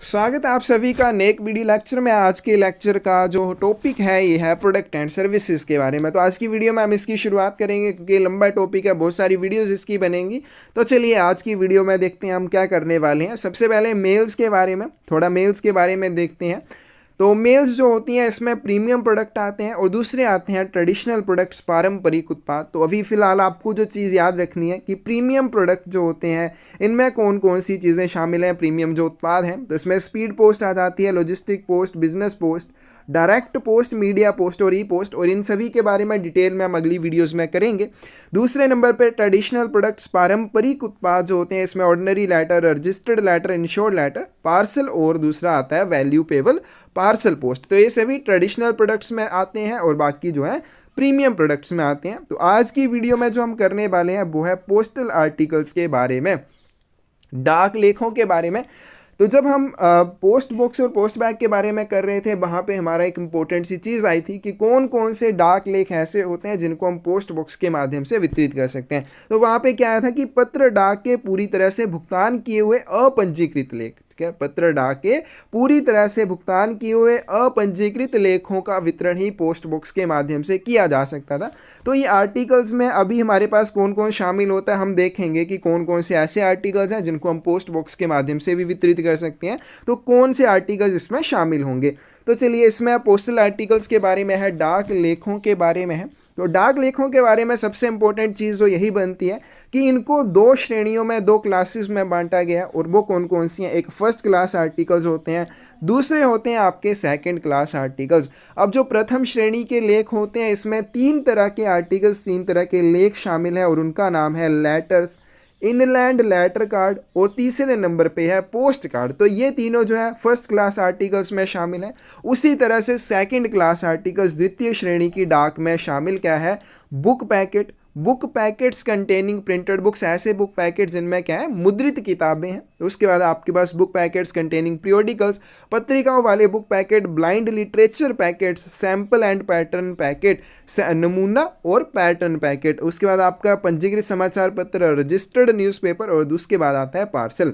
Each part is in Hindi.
स्वागत है आप सभी का नेक वीडियो लेक्चर में। आज के लेक्चर का जो टॉपिक है ये है प्रोडक्ट एंड सर्विसेज के बारे में। तो आज की वीडियो में हम इसकी शुरुआत करेंगे क्योंकि लंबा टॉपिक है, बहुत सारी वीडियोस इसकी बनेंगी। तो चलिए आज की वीडियो में देखते हैं हम क्या करने वाले हैं। सबसे पहले मेल्स के बारे में, थोड़ा मेल्स के बारे में देखते हैं। तो मेल्स जो होती हैं इसमें प्रीमियम प्रोडक्ट आते हैं और दूसरे आते हैं ट्रेडिशनल प्रोडक्ट्स, पारंपरिक उत्पाद। तो अभी फ़िलहाल आपको जो चीज़ याद रखनी है कि प्रीमियम प्रोडक्ट जो होते हैं इनमें कौन कौन सी चीज़ें शामिल हैं। प्रीमियम जो उत्पाद हैं तो इसमें स्पीड पोस्ट आ जाती है, logistic post, business post, direct post, media post और ई पोस्ट, और इन सभी के बारे में डिटेल में हम अगली वीडियोस में करेंगे। दूसरे नंबर पे ट्रेडिशनल प्रोडक्ट्स, पारंपरिक उत्पाद जो होते हैं इसमें ordinary letter, registered letter, insured letter, parcel और दूसरा आता है वैल्यू पेबल पार्सल पोस्ट। तो ये सभी ट्रेडिशनल प्रोडक्ट्स में आते हैं और बाकी जो है प्रीमियम प्रोडक्ट्स में आते हैं। तो आज की वीडियो में जो हम करने वाले हैं वो है पोस्टल आर्टिकल्स के बारे में, डाक लेखों के बारे में। तो जब हम पोस्ट बॉक्स और पोस्ट बैग के बारे में कर रहे थे वहाँ पे हमारा एक इम्पोर्टेंट सी चीज़ आई थी कि कौन कौन से डाक लेख ऐसे होते हैं जिनको हम पोस्ट बॉक्स के माध्यम से वितरित कर सकते हैं। तो वहाँ पे क्या आया था कि पत्र डाक के पूरी तरह से भुगतान किए हुए अपंजीकृत लेख, ठीक है, पत्र डाक के पूरी तरह से भुगतान किए हुए अपंजीकृत लेखों का वितरण ही पोस्ट बॉक्स के माध्यम से किया जा सकता था। तो ये आर्टिकल्स में अभी हमारे पास कौन कौन शामिल होता है, हम देखेंगे कि कौन कौन से ऐसे आर्टिकल्स हैं जिनको हम पोस्ट बॉक्स के माध्यम से भी वितरित कर सकते हैं। तो कौन से आर्टिकल्स इसमें शामिल होंगे। तो चलिए इसमें पोस्टल आर्टिकल्स के बारे में है, डाक लेखों के बारे में है। तो डाक लेखों के बारे में सबसे इंपॉर्टेंट चीज़ जो यही बनती है कि इनको दो श्रेणियों में, दो क्लासेस में बांटा गया। और वो कौन कौन सी हैं, एक फर्स्ट क्लास आर्टिकल्स होते हैं, दूसरे होते हैं आपके सेकंड क्लास आर्टिकल्स। अब जो प्रथम श्रेणी के लेख होते हैं इसमें तीन तरह के आर्टिकल्स, तीन तरह के लेख शामिल हैं और उनका नाम है लेटर्स, इनलैंड लेटर कार्ड और तीसरे नंबर पे है पोस्ट कार्ड। तो ये तीनों जो है फर्स्ट क्लास आर्टिकल्स में शामिल है। उसी तरह से सेकंड क्लास आर्टिकल्स, द्वितीय श्रेणी की डाक में शामिल क्या है, book packet, book packets containing printed books, ऐसे बुक पैकेट जिनमें क्या है मुद्रित किताबें हैं। उसके बाद आपके पास बुक पैकेट्स कंटेनिंग पीरियोडिकल्स, पत्रिकाओं वाले book packet, blind literature packets, sample and pattern packet, नमूना और पैटर्न पैकेट। उसके बाद आपका पंजीकृत समाचार पत्र, रजिस्टर्ड न्यूज़पेपर और उसके बाद आता है पार्सल।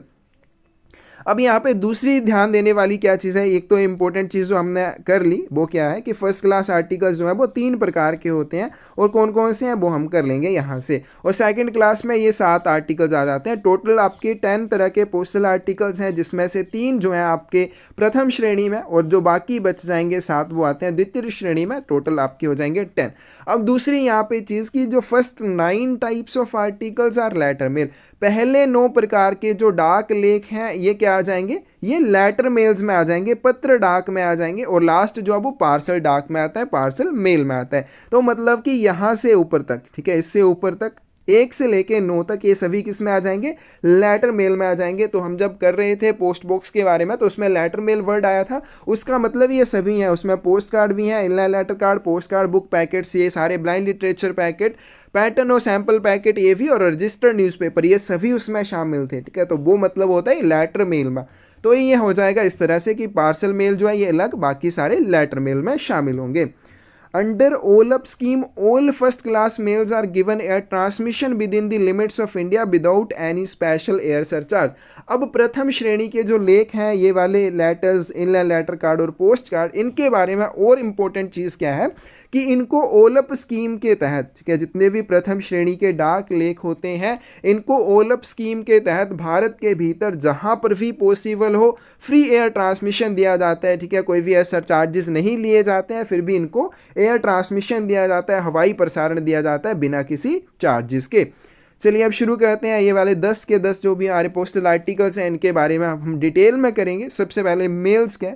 अब यहाँ पे दूसरी ध्यान देने वाली क्या चीज़ है, एक तो इम्पोर्टेंट चीज़ जो हमने कर ली वो क्या है कि फर्स्ट क्लास आर्टिकल्स जो है वो तीन प्रकार के होते हैं और कौन कौन से हैं वो हम कर लेंगे यहाँ से। और सेकंड क्लास में ये 7 आर्टिकल्स आ जाते हैं। टोटल आपके 10 तरह के पोस्टल आर्टिकल्स हैं जिसमें से 3 जो हैं आपके प्रथम श्रेणी में और जो बाकी बच जाएंगे 7 वो आते हैं द्वितीय श्रेणी में। टोटल आपके हो जाएंगे 10। अब दूसरी यहाँ पे चीज़ की जो first 9 types of articles are letter mail, पहले 9 प्रकार के जो डाक लेख हैं ये क्या आ जाएंगे, ये लेटर मेल्स में आ जाएंगे, पत्र डाक में आ जाएंगे। और लास्ट जो है वो पार्सल डाक में आता है, पार्सल मेल में आता है। तो मतलब कि यहाँ से ऊपर तक, ठीक है, इससे ऊपर तक 1 से लेके 9 तक ये सभी किस में आ जाएंगे, लेटर मेल में आ जाएंगे। तो हम जब कर रहे थे पोस्ट बॉक्स के बारे में तो उसमें लेटर मेल वर्ड आया था, उसका मतलब ये सभी हैं। उसमें पोस्ट कार्ड भी हैं, inland letter card, post card, book packets, ये सारे ब्लाइंड लिटरेचर पैकेट, पैटर्न और सैंपल पैकेट ये भी, और रजिस्टर्ड न्यूज़पेपर, ये सभी उसमें शामिल थे, ठीक है। तो वो मतलब होता है लेटर मेल में। तो ये हो जाएगा इस तरह से कि पार्सल मेल जो है ये अलग, बाकी सारे लेटर मेल में शामिल होंगे। Under OLAP scheme, all first class mails are given air transmission within the limits of India without any special air surcharge। अब प्रथम श्रेणी के जो लेख हैं ये वाले लेटर्स, इनलाइन लेटर कार्ड और पोस्ट कार्ड, इनके बारे में और इम्पोर्टेंट चीज़ क्या है कि इनको ओलप स्कीम के तहत, ठीक है, जितने भी प्रथम श्रेणी के डाक लेख होते हैं इनको ओलप स्कीम के तहत भारत के भीतर जहां पर भी पॉसिबल हो फ्री एयर ट्रांसमिशन दिया जाता है, ठीक है। कोई भी एयर सरचार्जेस नहीं लिए जाते हैं, फिर भी इनको एयर ट्रांसमिशन दिया जाता है, हवाई प्रसारण दिया जाता है बिना किसी चार्जेस के। चलिए अब शुरू करते हैं। ये वाले 10 के 10 जो भी हमारे पोस्टल आर्टिकल्स हैं इनके बारे में हम डिटेल में करेंगे। सबसे पहले मेल्स के,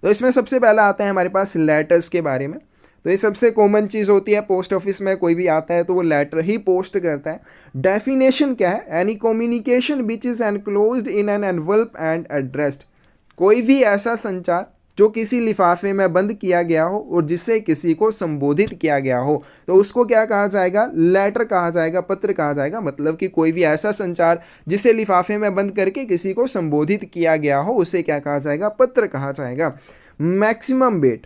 तो इसमें सबसे पहला आता है हमारे पास लेटर्स के बारे में। तो ये सबसे कॉमन चीज़ होती है, पोस्ट ऑफिस में कोई भी आता है तो वो लेटर ही पोस्ट करता है। डेफिनेशन क्या है, any communication which is enclosed in an envelope and addressed, कोई भी ऐसा संचार जो किसी लिफाफे में बंद किया गया हो और जिससे किसी को संबोधित किया गया हो तो उसको क्या कहा जाएगा, लेटर कहा जाएगा, पत्र कहा जाएगा। मतलब कि कोई भी ऐसा संचार जिसे लिफाफे में बंद करके किसी को संबोधित किया गया हो उसे क्या कहा जाएगा, पत्र कहा जाएगा। मैक्सिमम वेट,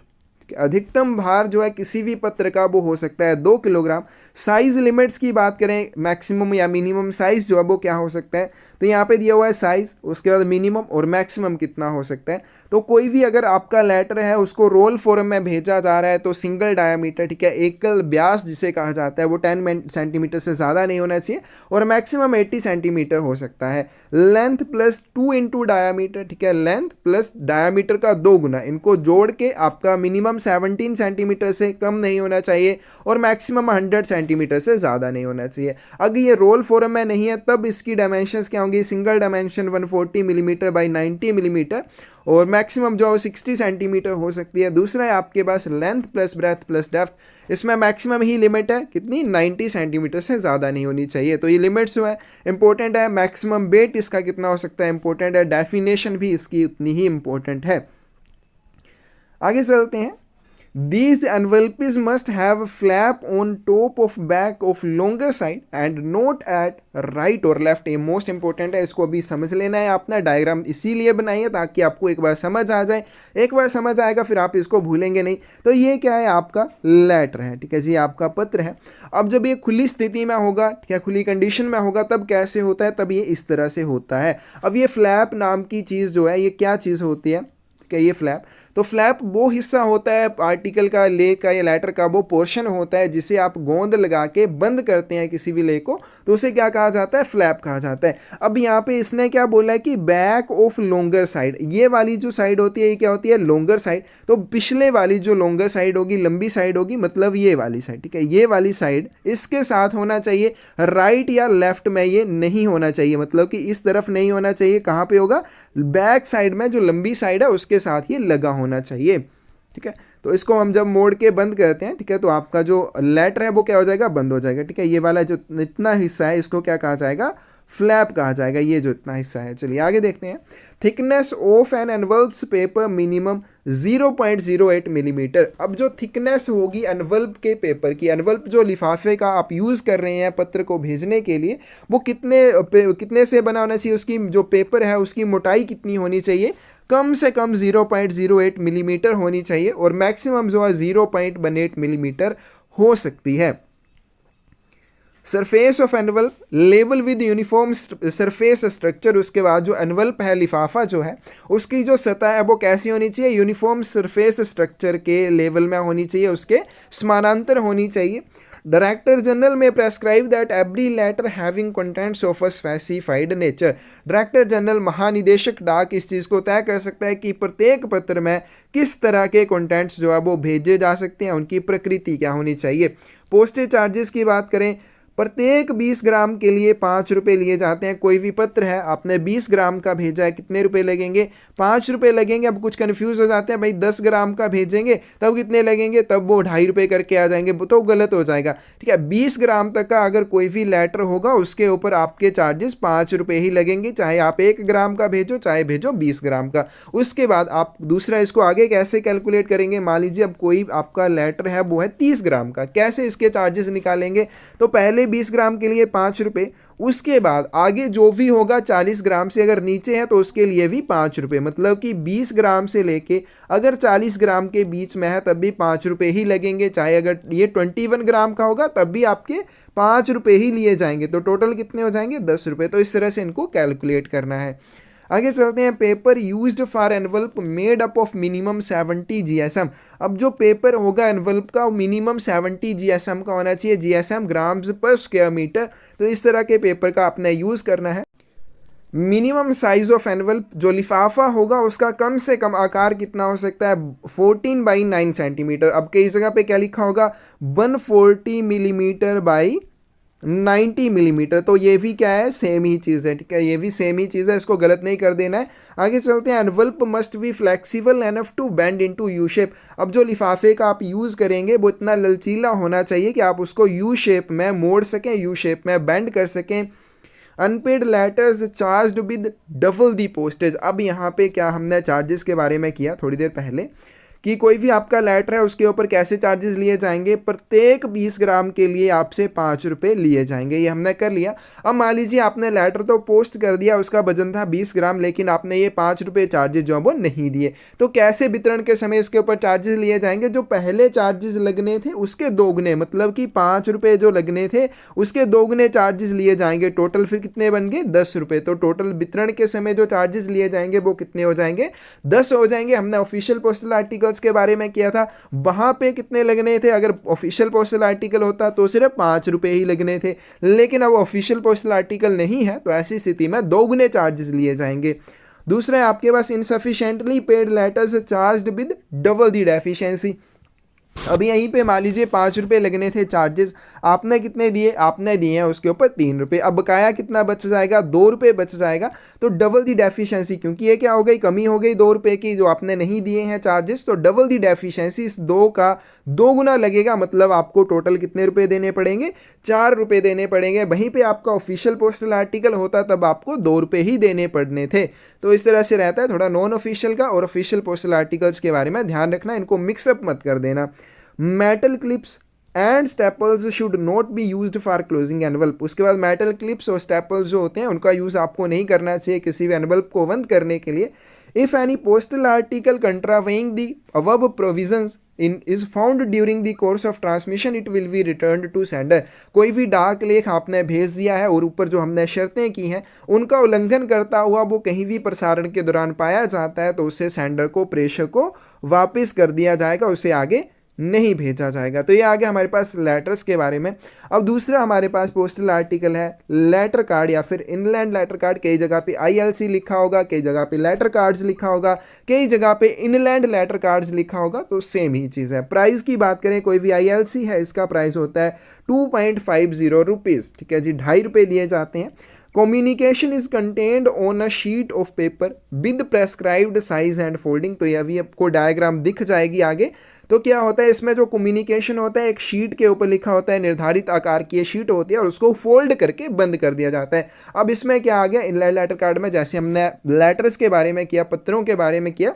अधिकतम भार जो है किसी भी पत्र का वो हो सकता है 2 किलोग्राम। साइज लिमिट्स की बात करें, मैक्सिमम या मिनिमम साइज जो है वो क्या हो सकता है, तो यहाँ पे दिया हुआ है साइज, उसके बाद मिनिमम और मैक्सिमम कितना हो सकता है। तो कोई भी अगर आपका लेटर है उसको रोल फॉर्म में भेजा जा रहा है तो सिंगल डायामीटर, ठीक है, एकल व्यास जिसे कहा जाता है, वो 10 सेंटीमीटर से ज़्यादा नहीं होना चाहिए और मैक्सिमम 80 सेंटीमीटर हो सकता है। लेंथ प्लस 2 इंटू डायामीटर, ठीक है, लेंथ प्लस डायामीटर का 2 गुना, इनको जोड़ के आपका मिनिमम 17 सेंटीमीटर से कम नहीं होना चाहिए और मैक्सिमम 100 सेंटीमीटर से ज़्यादा नहीं होना चाहिए। अगर ये रोल फॉर्म में नहीं है तब इसकी डायमेंशंस क्या होंगी, single dimension 140 millimetre by 90 millimetre और मैक्सिमम जो है 60 सेंटीमीटर हो सकती है। दूसरा है आपके पास length plus breadth plus depth, इसमें मैक्सिमम ही लिमिट है कितनी, 90 सेंटीमीटर से ज़्यादा नहीं होनी चाहिए। तो ये लिमिट्स जो है इंपॉर्टेंट है। मैक्सिमम वेट इसका कितना हो सकता है इंपॉर्टेंट है। डेफिनेशन भी इसकी उतनी ही इंपॉर्टेंट है। आगे चलते हैं। These envelopes must have a flap on top of back of longer side and not at right or left। ये मोस्ट इंपॉर्टेंट है, इसको अभी समझ लेना है। आपने डायग्राम इसीलिए बनाई है ताकि आपको एक बार समझ आ जाए, एक बार समझ आएगा फिर आप इसको भूलेंगे नहीं। तो ये क्या है, आपका लेटर है, ठीक है जी, आपका पत्र है। अब जब ये खुली स्थिति में होगा, ठीक है, खुली कंडीशन में होगा, तब कैसे होता है, तब ये इस तरह से होता है। अब ये फ्लैप नाम की चीज़ जो है, ये क्या चीज़ होती है, ठीक है, ये फ्लैप, तो फ्लैप वो हिस्सा होता है आर्टिकल का, ले का या लेटर का वो पोर्शन होता है जिसे आप गोंद लगा के बंद करते हैं किसी भी ले को, तो उसे क्या कहा जाता है, फ्लैप कहा जाता है। अब यहाँ पे इसने क्या बोला है कि बैक ऑफ लॉन्गर साइड, ये वाली जो साइड होती है ये क्या होती है, लॉन्गर साइड। तो पिछले वाली जो लॉन्गर साइड होगी, लंबी साइड होगी, मतलब ये वाली साइड, ठीक है, ये वाली साइड इसके साथ होना चाहिए। राइट या लेफ्ट में ये नहीं होना चाहिए, मतलब कि इस तरफ नहीं होना चाहिए। कहाँ पे होगा, बैक साइड में, जो लंबी साइड है उसके साथ ये लगा होना चाहिए, ठीक है। तो इसको हम जब मोड़ के बंद करते हैं, ठीक है, तो आपका जो लेटर है वो क्या हो जाएगा, बंद हो जाएगा, ठीक है। ये वाला जो इतना हिस्सा है इसको क्या कहा जाएगा, फ्लैप कहा जाएगा, ये जो इतना हिस्सा है। चलिए आगे देखते हैं। Thickness of an envelope's paper minimum 0.08 millimetre. अब जो थिकनेस होगी एनवल्प के पेपर की, एनवल्प जो लिफाफे का आप यूज़ कर रहे हैं पत्र को भेजने के लिए, वो कितने से बना होना चाहिए, उसकी जो पेपर है उसकी मोटाई कितनी होनी चाहिए, कम से कम 0.08 मिलीमीटर होनी चाहिए और मैक्सिमम जो है 0.18 मिलीमीटर हो सकती है। Surface of envelope level with uniform surface structure. उसके बाद जो एनवल्प है, लिफाफा जो है, उसकी जो सतह है वो कैसी होनी चाहिए, यूनिफॉर्म सरफेस स्ट्रक्चर के लेवल में होनी चाहिए, उसके समानांतर होनी चाहिए। डायरेक्टर जनरल में prescribe that every letter having contents of a specified nature. Director general, महानिदेशक डाक, इस चीज़ को तय कर सकता है कि प्रत्येक पत्र में किस तरह के कंटेंट्स जो है वो भेजे जा सकते हैं, उनकी प्रकृति क्या होनी चाहिए। पोस्टेज चार्जेस की बात करें, प्रत्येक 20 ग्राम के लिए 5 रुपये लिए जाते हैं। कोई भी पत्र है आपने 20 ग्राम का भेजा है, कितने रुपए लगेंगे, 5 रुपये लगेंगे। अब कुछ कंफ्यूज हो जाते हैं, भाई 10 ग्राम का भेजेंगे तब कितने लगेंगे, तब वो 2.5 रुपये करके आ जाएंगे, तो गलत हो जाएगा, ठीक है। 20 ग्राम तक का अगर कोई भी लेटर होगा उसके ऊपर आपके चार्जेस 5 रुपये ही लगेंगे, चाहे आप 1 ग्राम का भेजो चाहे भेजो 20 ग्राम का। उसके बाद आप दूसरा इसको आगे कैसे कैलकुलेट करेंगे, मान लीजिए अब कोई आपका लेटर है वो है 30 ग्राम का, कैसे इसके चार्जेस निकालेंगे, तो पहले 20 ग्राम के लिए 5 रुपये, उसके बाद आगे जो भी होगा 40 ग्राम से अगर नीचे है तो उसके लिए भी 5 रुपये, मतलब कि 20 ग्राम से लेके अगर 40 ग्राम के बीच में है तब भी 5 रुपये ही लगेंगे, चाहे अगर ये 21 ग्राम का होगा तब भी आपके 5 रुपये ही लिए जाएंगे। तो टोटल कितने हो जाएंगे, 10 रुपये। तो इस तरह से इनको कैलकुलेट करना है। आगे चलते हैं। Paper used for envelope made up of minimum 70 GSM। अब जो पेपर होगा एनवल्प का मिनिमम 70 GSM का होना चाहिए, GSM ग्राम्स पर स्क्वायर मीटर। तो इस तरह के पेपर का आपने यूज़ करना है। मिनिमम साइज ऑफ एनवल्प, जो लिफाफा होगा उसका कम से कम आकार कितना हो सकता है, 14/9 सेंटीमीटर। अब कई जगह पे क्या लिखा होगा, 140 मिलीमीटर बाई 90 मिलीमीटर। तो ये भी क्या है, सेम ही चीज़ है, ठीक है, ये भी सेम ही चीज़ है, इसको गलत नहीं कर देना है। आगे चलते हैं। Envelope must be flexible enough to bend into U shape. अब जो लिफाफे का आप यूज़ करेंगे वो इतना लचीला होना चाहिए कि आप उसको यू शेप में मोड़ सकें, यू शेप में बेंड कर सकें। Unpaid letters charged with double the postage. अब यहाँ पे क्या हमने चार्जेस के बारे में किया थोड़ी देर पहले कि कोई भी आपका लेटर है उसके ऊपर कैसे चार्जेस लिए जाएंगे। प्रत्येक 20 ग्राम के लिए आपसे 5 रुपये लिए जाएंगे, ये हमने कर लिया। अब मान लीजिए आपने लेटर तो पोस्ट कर दिया, उसका वजन था 20 ग्राम, लेकिन आपने ये 5 रुपये चार्जेस जो वो नहीं दिए, तो कैसे वितरण के समय इसके ऊपर चार्जेस लिए जाएंगे। जो पहले चार्जेस लगने थे उसके दोगुने, मतलब कि 5 रुपये जो लगने थे उसके दोगुने चार्जेस लिए जाएंगे। टोटल फिर कितने बन गए, 10 रुपये। तो टोटल वितरण के समय जो चार्जेस लिए जाएंगे वो कितने हो जाएंगे, 10 हो जाएंगे। हमने ऑफिशियल पोस्टल आर्टिकल्स के बारे में किया था, वहां पे कितने लगने थे, अगर ऑफिशियल पोस्टल आर्टिकल होता तो सिर्फ 5 रुपये ही लगने थे, लेकिन अब ऑफिशियल पोस्टल आर्टिकल नहीं है तो ऐसी स्थिति में दोगुने चार्जेस लिए जाएंगे। दूसरा है आपके पास insufficiently paid letters charged with double the deficiency. अभी यहीं पे मान लीजिए 5 रुपये लगने थे चार्जेस, आपने कितने दिए, आपने दिए हैं उसके ऊपर 3 रुपये। अब बकाया कितना बच जाएगा, 2 रुपये बच जाएगा। तो डबल दी डेफिशिएंसी, क्योंकि ये क्या हो गई, कमी हो गई 2 रुपये की जो आपने नहीं दिए हैं चार्जेस, तो डबल दी डेफिशिएंसी, इस 2 का 2 गुना लगेगा। मतलब आपको टोटल कितने रुपये देने पड़ेंगे, 4 रुपये देने पड़ेंगे। वहीं पर आपका ऑफिशियल पोस्टल आर्टिकल होता तब आपको 2 रुपये ही देने पड़ने थे। तो इस तरह से रहता है। थोड़ा नॉन ऑफिशियल का और ऑफिशियल पोस्टल आर्टिकल्स के बारे में ध्यान रखना, इनको मिक्सअप मत कर देना। Metal clips and staples should not be used for closing envelope. उसके बाद मेटल क्लिप्स और स्टेपल्स जो होते हैं उनका यूज़ आपको नहीं करना चाहिए किसी भी एनवल्प को बंद करने के लिए। If any postal article contravening the above provisions in is found during the course of transmission it will be returned to sender. कोई भी डाक लेख आपने भेज दिया है और ऊपर जो हमने शर्तें की हैं उनका उल्लंघन करता हुआ वो कहीं भी प्रसारण के दौरान पाया जाता है तो उससे सेंडर को, प्रेषक को वापस कर दिया जाएगा, उसे आगे नहीं भेजा जाएगा। तो ये आगे हमारे पास लेटर्स के बारे में। अब दूसरा हमारे पास पोस्टल आर्टिकल है लेटर कार्ड या फिर इनलैंड लेटर कार्ड। कई जगह पे ILC लिखा होगा, कई जगह पे लेटर कार्ड्स लिखा होगा, कई जगह पे इनलैंड लेटर कार्ड्स लिखा होगा, तो सेम ही चीज़ है। प्राइस की बात करें, कोई भी ILC है इसका प्राइस होता है 2.50 रुपीज़, ठीक है जी, 2.5 रुपये लिए जाते हैं। Communication is contained on a sheet of paper with prescribed size and folding. तो ये अभी आपको डायग्राम दिख जाएगी आगे। तो क्या होता है, इसमें जो कम्युनिकेशन होता है एक शीट के ऊपर लिखा होता है, निर्धारित आकार की ये शीट होती है और उसको फोल्ड करके बंद कर दिया जाता है। अब इसमें क्या आ गया, इनलैंड लेटर कार्ड में जैसे हमने लेटर्स के बारे में किया, पत्रों के बारे में किया,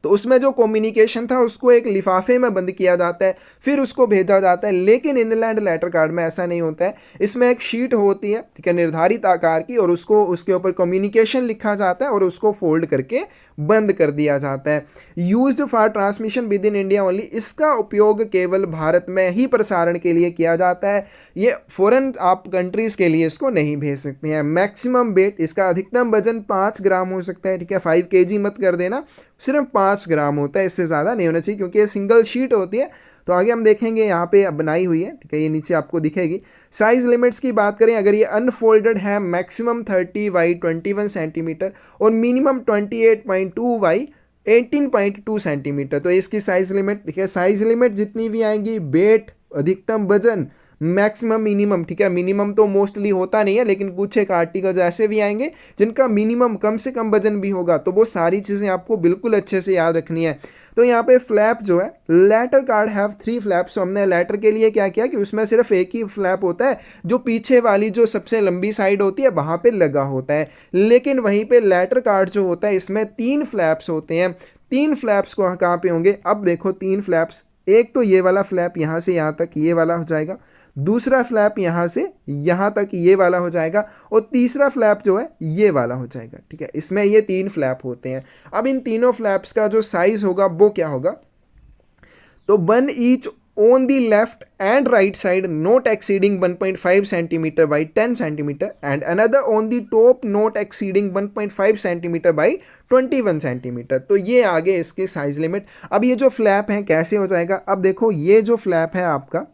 तो उसमें जो कम्युनिकेशन था उसको एक लिफाफे में बंद किया जाता है, फिर उसको भेजा जाता है। लेकिन इनलैंड लेटर कार्ड में ऐसा नहीं होता है। इसमें एक शीट होती है, ठीक है, निर्धारित आकार की, और उसको उसके ऊपर कम्युनिकेशन लिखा जाता है और उसको फोल्ड करके बंद कर दिया जाता है। Used for transmission with in India only. इसका उपयोग केवल भारत में ही प्रसारण के लिए किया जाता है, ये फॉरेन आप कंट्रीज़ के लिए इसको नहीं भेज सकते हैं। मैक्सिमम वेट, इसका अधिकतम वजन 5 ग्राम हो सकता है, ठीक है, 5 kg मत कर देना, सिर्फ 5 ग्राम होता है, इससे ज़्यादा नहीं होना चाहिए क्योंकि ये सिंगल शीट होती है। तो आगे हम देखेंगे, यहाँ पे बनाई हुई है, ठीक है, ये नीचे आपको दिखेगी। साइज़ लिमिट्स की बात करें, अगर ये अनफोल्डेड है मैक्सिमम 30 बाई 21 सेंटीमीटर और मिनिमम 28.2 बाई 18.2 सेंटीमीटर, तो इसकी साइज़ लिमिट, ठीक है, साइज़ लिमिट जितनी भी आएंगी, वेट, अधिकतम वजन, मैक्सिमम, मिनिमम, ठीक है, मिनिमम तो मोस्टली होता नहीं है लेकिन कुछ एक आर्टिकल्स ऐसे भी आएंगे जिनका मिनिमम कम से कम वजन भी होगा, तो वो सारी चीज़ें आपको बिल्कुल अच्छे से याद रखनी है। तो यहाँ पे फ्लैप जो है, लेटर कार्ड हैव 3 फ्लैप्स। तो हमने लेटर के लिए क्या किया कि उसमें सिर्फ एक ही फ्लैप होता है जो पीछे वाली जो सबसे लंबी साइड होती है वहाँ पे लगा होता है, लेकिन वहीं पे लेटर कार्ड जो होता है इसमें 3 फ्लैप्स होते हैं। 3 फ्लैप्स को कहाँ पे होंगे, अब देखो 3 फ्लैप्स, एक तो ये वाला फ्लैप यहाँ से यहाँ तक ये वाला हो जाएगा, दूसरा फ्लैप यहाँ से यहाँ तक ये वाला हो जाएगा, और तीसरा फ्लैप जो है ये वाला हो जाएगा, ठीक है। इसमें ये 3 फ्लैप होते हैं। अब इन तीनों फ्लैप्स का जो साइज होगा वो क्या होगा, तो 1 each on the left and right side not exceeding 1.5 centimetre by 10 centimetre and another on the top not exceeding 1.5 centimetre by 21 centimetre. तो ये आगे इसके साइज लिमिट। अब ये जो फ्लैप है कैसे हो जाएगा, अब देखो ये जो फ्लैप है आपका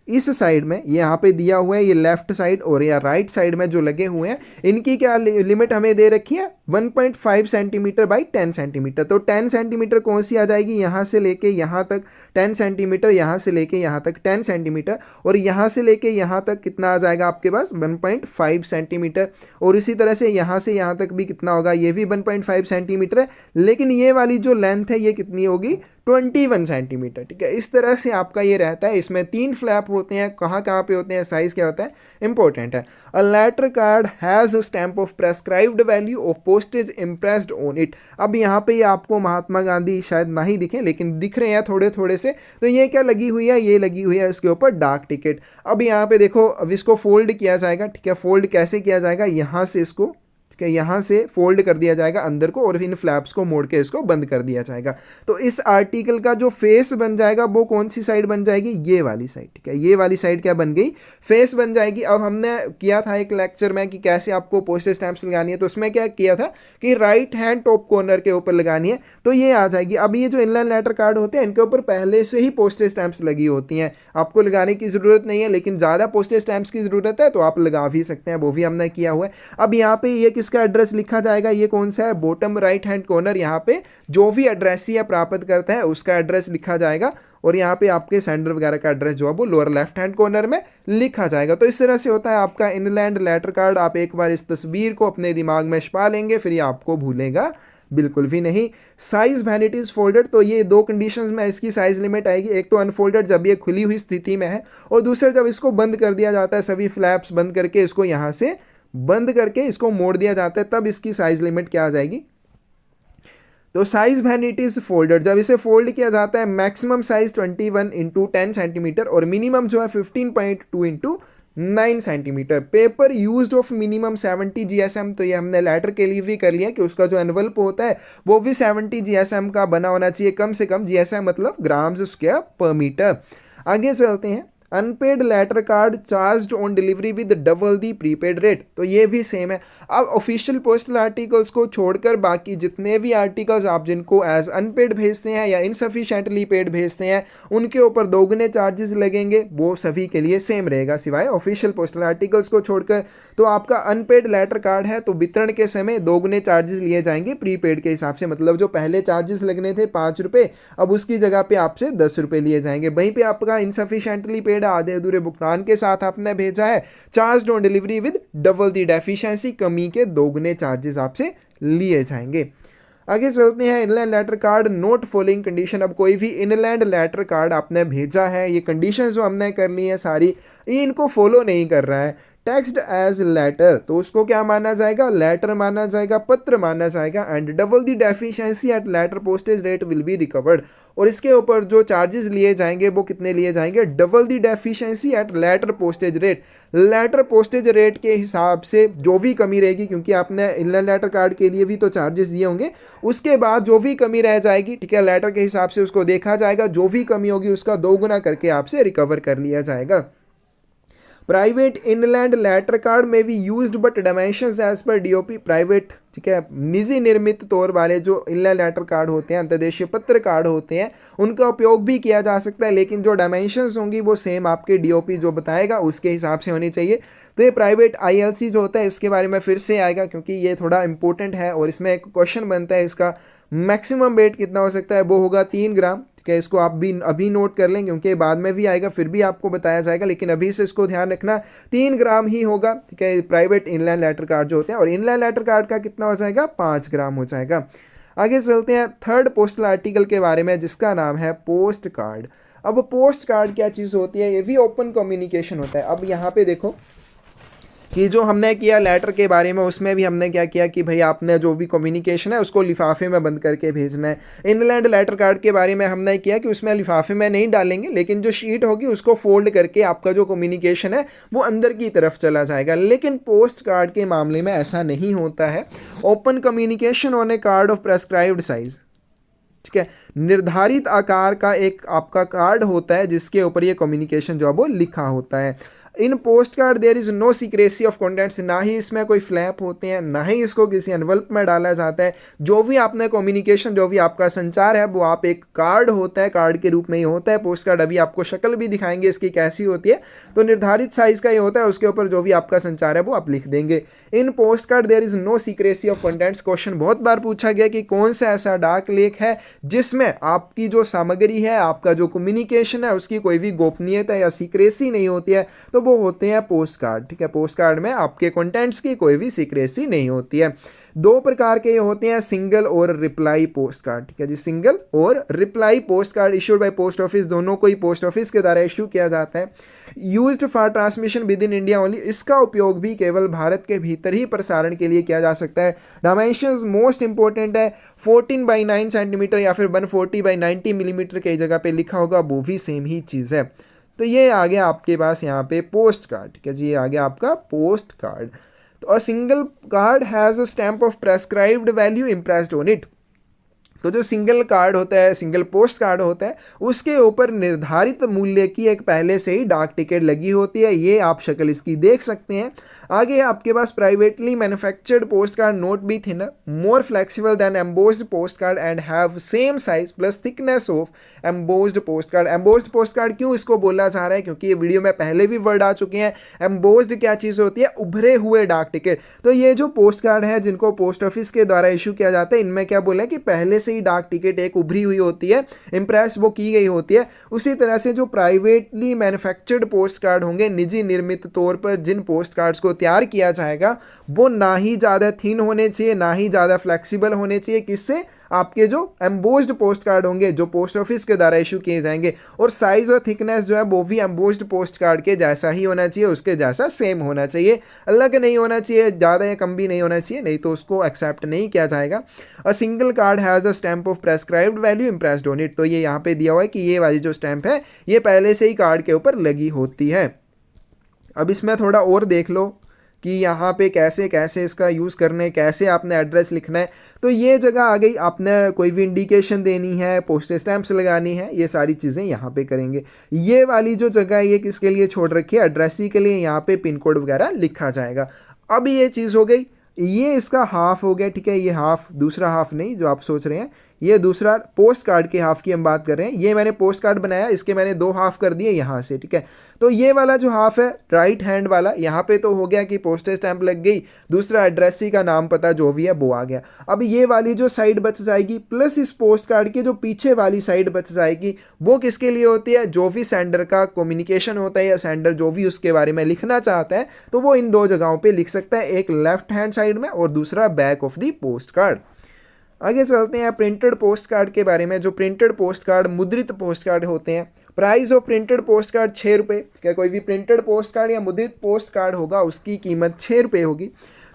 इस साइड में, ये यहाँ पे दिया हुआ है, ये लेफ्ट साइड और या राइट साइड में जो लगे हुए हैं, इनकी क्या लिमिट हमें दे रखी है, 1.5 सेंटीमीटर बाई 10 सेंटीमीटर। तो 10 सेंटीमीटर कौन सी आ जाएगी, यहाँ से लेके यहाँ तक 10 सेंटीमीटर, यहाँ से लेके यहाँ तक 10 सेंटीमीटर, और यहाँ से लेके यहाँ तक कितना आ जाएगा आपके पास 1.5 सेंटीमीटर। और इसी तरह से यहाँ तक भी कितना होगा, ये भी 1.5 सेंटीमीटर है, लेकिन ये वाली जो लेंथ है ये कितनी होगी, 21 सेंटीमीटर, ठीक है। इस तरह से आपका ये रहता है। इसमें 3 फ्लैप होते हैं, कहाँ कहाँ पे होते हैं, साइज क्या होता है, इंपॉर्टेंट है। A letter card has a stamp of prescribed value of post postage impressed on it. अब यहाँ पे ये आपको महात्मा गांधी शायद ना ही दिखे, लेकिन दिख रहे हैं थोड़े थोड़े से। तो ये क्या लगी हुई है, ये लगी हुई है इसके ऊपर डाक टिकट। अब यहाँ पे देखो, अब इसको फोल्ड किया जाएगा, ठीक है। फोल्ड कैसे किया जाएगा, यहाँ से इसको, ठीक है, यहाँ से फोल्ड कर दिया जाएगा अंदर को, और इन फ्लैप्स को मोड़ के इसको बंद कर दिया जाएगा। तो इस आर्टिकल का जो फेस बन जाएगा वो कौन सी साइड बन जाएगी, ये वाली साइड, ठीक है। ये वाली साइड क्या बन गई, फेस बन जाएगी। अब हमने किया था एक लेक्चर में कि कैसे आपको पोस्टेज स्टैंप्स लगानी है, तो उसमें क्या किया था कि राइट हैंड टॉप कॉर्नर के ऊपर लगानी है, तो ये आ जाएगी। अब ये जो इनलाइन लेटर कार्ड होते हैं इनके ऊपर पहले से ही पोस्टेज स्टैंप्स लगी होती हैं, आपको लगाने की ज़रूरत नहीं है, लेकिन ज़्यादा पोस्टेज स्टैंप्स की ज़रूरत है तो आप लगा भी सकते हैं, वो भी हमने किया हुआ है। अब यहाँ पे ये किसका एड्रेस लिखा जाएगा, ये कौन सा है, बॉटम राइट हैंड कॉर्नर, यहाँ पे जो भी एड्रेस या प्राप्त करता है उसका एड्रेस लिखा जाएगा, और यहाँ पे आपके सेंडर वगैरह का एड्रेस जो है वो लोअर लेफ्ट हैंड कॉर्नर में लिखा जाएगा। तो इस तरह से होता है आपका इनलैंड लेटर कार्ड। आप एक बार इस तस्वीर को अपने दिमाग में छपा लेंगे, फिर ये आपको भूलेगा बिल्कुल भी नहीं। साइज वैनिटीज फोल्डेड, तो ये दो कंडीशंस में इसकी साइज लिमिट आएगी। एक तो अनफोल्डेड जब ये खुली हुई स्थिति में है, और दूसरा जब इसको बंद कर दिया जाता है, सभी फ्लैप्स बंद करके इसको यहाँ से बंद करके इसको मोड़ दिया जाता है, तब इसकी साइज लिमिट क्या आ जाएगी। तो साइज वैनिटीज फोल्डेड, जब इसे फोल्ड किया जाता है मैक्सिमम साइज 21 इंटू 10 सेंटीमीटर और मिनिमम जो है 15.2 into 9 centimetre. Paper used of minimum 70 GSM, तो ये हमने लेटर के लिए भी कर लिया कि उसका जो एनवल्प होता है वो भी 70 GSM का बना होना चाहिए, कम से कम। GSM मतलब ग्राम्स स्क्वायर पर मीटर। आगे चलते हैं। Unpaid letter card charged on delivery with double the prepaid rate, तो ये भी सेम है। अब ऑफिशियल पोस्टल आर्टिकल्स को छोड़कर बाकी जितने भी आर्टिकल्स आप जिनको एज अनपेड भेजते हैं या इनसफिशेंटली पेड भेजते हैं, उनके ऊपर दोगुने चार्जेस लगेंगे, वो सभी के लिए सेम रहेगा सिवाय ऑफिशियल पोस्टल आर्टिकल्स को छोड़कर। तो आपका अनपेड लेटर कार्ड है तो वितरण के समय दोगुने चार्जेस लिए जाएंगे प्रीपेड के हिसाब से, मतलब जो पहले चार्जेस लगने थे 5 रुपये, अब उसकी जगह पे आपसे 10 रुपये लिए जाएंगे। वहीं पे आपका इनसफिशेंटली पेड आधे अधूरे भुगतान के साथ आपने भेजा है, charge on delivery with double the deficiency, कमी के दोगुने चार्जेस आपसे लिए जाएंगे। आगे चलते हैं। Inland letter card note following condition. अब कोई भी इनलैंड लेटर कार्ड आपने भेजा है, ये कंडीशन जो हमने कर ली है सारी, ये इनको फॉलो नहीं कर रहा है, टेक्स्ट एज लेटर, तो उसको क्या माना जाएगा, लेटर माना जाएगा, पत्र माना जाएगा। And double the deficiency at letter postage rate will be recovered, और इसके ऊपर जो चार्जेस लिए जाएंगे वो कितने लिए जाएंगे, double the deficiency at letter postage rate. Letter postage rate के हिसाब से जो भी कमी रहेगी, क्योंकि आपने इनलैंड लेटर कार्ड के लिए भी तो चार्जेस दिए होंगे, उसके बाद जो भी कमी रह जाएगी, ठीक है, लेटर के हिसाब से उसको देखा जाएगा, जो भी कमी होगी उसका दोगुना करके आपसे रिकवर कर लिया जाएगा। प्राइवेट इनलैंड लेटर कार्ड में भी used but dimensions as per DOP. Private, ठीक है, निजी निर्मित तौर वाले जो इनलैंड लेटर कार्ड होते हैं, अंतर्देशीय पत्र कार्ड होते हैं, उनका उपयोग भी किया जा सकता है, लेकिन जो डायमेंशंस होंगी वो सेम आपके डीओपी जो बताएगा उसके हिसाब से होनी चाहिए। तो ये प्राइवेट आईएलसी जो होता है इसके बारे में फिर से आएगा, क्योंकि ये थोड़ा इंपॉर्टेंट है और इसमें एक क्वेश्चन बनता है, इसका मैक्सिमम वेट कितना हो सकता है, वो होगा 3 ग्राम। ठीक है, इसको आप भी अभी नोट कर लें, क्योंकि बाद में भी आएगा फिर भी आपको बताया जाएगा, लेकिन अभी से इसको ध्यान रखना 3 ग्राम ही होगा। ठीक है, प्राइवेट इनलैंड लेटर कार्ड जो होते हैं, और इनलैंड लेटर कार्ड का कितना हो जाएगा, 5 ग्राम हो जाएगा। आगे चलते हैं थर्ड पोस्टल आर्टिकल के बारे में, जिसका नाम है पोस्ट कार्ड। अब पोस्ट कार्ड क्या चीज़ होती है, ये भी ओपन कम्युनिकेशन होता है। अब यहाँ पे देखो कि जो हमने किया लेटर के बारे में, उसमें भी हमने क्या किया कि भाई आपने जो भी कम्युनिकेशन है उसको लिफाफे में बंद करके भेजना है। इनलैंड लेटर कार्ड के बारे में हमने किया कि उसमें लिफाफे में नहीं डालेंगे, लेकिन जो शीट होगी उसको फोल्ड करके आपका जो कम्युनिकेशन है वो अंदर की तरफ चला जाएगा। लेकिन पोस्ट कार्ड के मामले में ऐसा नहीं होता है। Open communication on A card of prescribed size, ठीक है, निर्धारित आकार का एक आपका कार्ड होता है जिसके ऊपर ये कम्युनिकेशन जो है वो लिखा होता है। In post card there is no secrecy of contents, ना ही इसमें कोई फ्लैप होते हैं, ना ही इसको किसी एनवल्प में डाला जाता है। जो भी आपने कम्युनिकेशन, जो भी आपका संचार है, वो आप एक कार्ड होता है, कार्ड के रूप में ही होता है पोस्ट कार्ड। अभी आपको शक्ल भी दिखाएंगे इसकी कैसी होती है। तो निर्धारित साइज का ही होता है, उसके ऊपर जो भी आपका संचार है वो आप लिख देंगे। In post card there is no secrecy of contents. Question बहुत बार पूछा गया कि कौन सा ऐसा डाक लेख है जिसमें आपकी जो सामग्री है, आपका जो कम्युनिकेशन है, उसकी कोई भी गोपनीयता या सीक्रेसी नहीं होती है, तो वो होते हैं पोस्ट कार्ड। ठीक है, पोस्ट कार्ड में आपके कंटेंट्स की कोई भी सीक्रेसी नहीं होती है। दो प्रकार के ये होते हैं, सिंगल और रिप्लाई पोस्ट कार्ड, ठीक है जी। सिंगल और reply post card issued by post office, दोनों को ही पोस्ट ऑफिस के द्वारा इशू किया जाता है। Used for transmission with in India only, इसका उपयोग भी केवल भारत के भीतर ही प्रसारण के लिए किया जा सकता है। डायमेंशंस मोस्ट इंपॉर्टेंट है, 14/9 सेंटीमीटर या फिर 140/90 मिलीमीटर कई जगह पे लिखा होगा, वो भी सेम ही चीज़ है। तो ये आ गया आपके पास यहाँ पे पोस्ट कार्ड, ठीक है जी, ये आ गया आपका पोस्ट कार्ड। तो a single card has a stamp of prescribed value impressed on it. तो जो सिंगल कार्ड होता है, सिंगल पोस्ट कार्ड होता है, उसके ऊपर निर्धारित मूल्य की एक पहले से ही डाक टिकट लगी होती है, ये आप शक्ल इसकी देख सकते हैं। आगे आपके पास privately manufactured post card not be thinner, more flexible than embossed post card and have same size plus thickness of embossed post card. Embossed post card क्यों इसको बोला जा रहा है, क्योंकि ये वीडियो में पहले भी वर्ड आ चुके हैं। एम्बोस्ड क्या चीज़ होती है, उभरे हुए डाक टिकट। तो ये जो पोस्ट कार्ड है जिनको पोस्ट ऑफिस के द्वारा इशू किया जाता है, इनमें क्या बोला है कि पहले से ही डाक टिकट एक उभरी हुई होती है, इंप्रेस वो की गई होती है। उसी तरह से जो प्राइवेटली मैन्युफैक्चर्ड पोस्ट कार्ड होंगे, निजी निर्मित तौर पर जिन पोस्ट कार्ड्स को तैयार किया जाएगा, वो ना ही ज़्यादा थिन होने चाहिए, ना ही ज़्यादा फ्लेक्सिबल होने चाहिए। किससे, आपके जो एम्बोस्ड पोस्ट कार्ड होंगे जो पोस्ट ऑफिस के द्वारा इशू किए जाएंगे, और साइज और थिकनेस जो है वो भी एम्बोस्ड पोस्ट कार्ड के जैसा ही होना चाहिए, उसके जैसा सेम होना चाहिए, अलग नहीं होना चाहिए, ज़्यादा या कम भी नहीं होना चाहिए, नहीं तो उसको एक्सेप्ट नहीं किया जाएगा। A single card has a stamp of prescribed value impressed on it. तो ये यहाँ पे दिया हुआ है कि ये वाली जो स्टैंप है ये पहले से ही कार्ड के ऊपर लगी होती है। अब इसमें थोड़ा और देख लो कि यहाँ पे कैसे कैसे इसका यूज़ करना है, कैसे आपने एड्रेस लिखना है। तो ये जगह आ गई, आपने कोई भी इंडिकेशन देनी है, पोस्टेज स्टैम्प्स लगानी है, ये सारी चीज़ें यहाँ पे करेंगे। ये वाली जो जगह है ये किसके लिए छोड़ रखी है, एड्रेसी के लिए, यहाँ पे पिन कोड वगैरह लिखा जाएगा। अब ये चीज़ हो गई, ये इसका हाफ हो गया, ठीक है। ये हाफ, दूसरा हाफ नहीं जो आप सोच रहे हैं, ये दूसरा पोस्ट कार्ड के हाफ की हम बात कर रहे हैं। ये मैंने पोस्ट कार्ड बनाया, इसके मैंने दो हाफ कर दिए यहाँ से, ठीक है। तो ये वाला जो हाफ है राइट हैंड वाला, यहाँ पे तो हो गया कि पोस्टेज स्टैंप लग गई, दूसरा एड्रेसी का नाम पता जो भी है वो आ गया। अब ये वाली जो साइड बच जाएगी, प्लस इस पोस्ट कार्ड की जो पीछे वाली साइड बच जाएगी, वो किसके लिए होती है, जो भी सेंडर का कम्युनिकेशन होता है या सेंडर जो भी उसके बारे में लिखना चाहता है, तो वो इन दो जगहों पर लिख सकता है, एक लेफ्ट हैंड साइड में और दूसरा back of the post card. आगे चलते हैं प्रिंटेड पोस्ट कार्ड के बारे में। जो प्रिंटेड पोस्ट कार्ड, मुद्रित पोस्ट कार्ड होते हैं, price of printed post card 6 रुपये। क्या कोई भी प्रिंटेड पोस्ट कार्ड या मुद्रित पोस्ट कार्ड होगा उसकी कीमत 6 रुपये होगी।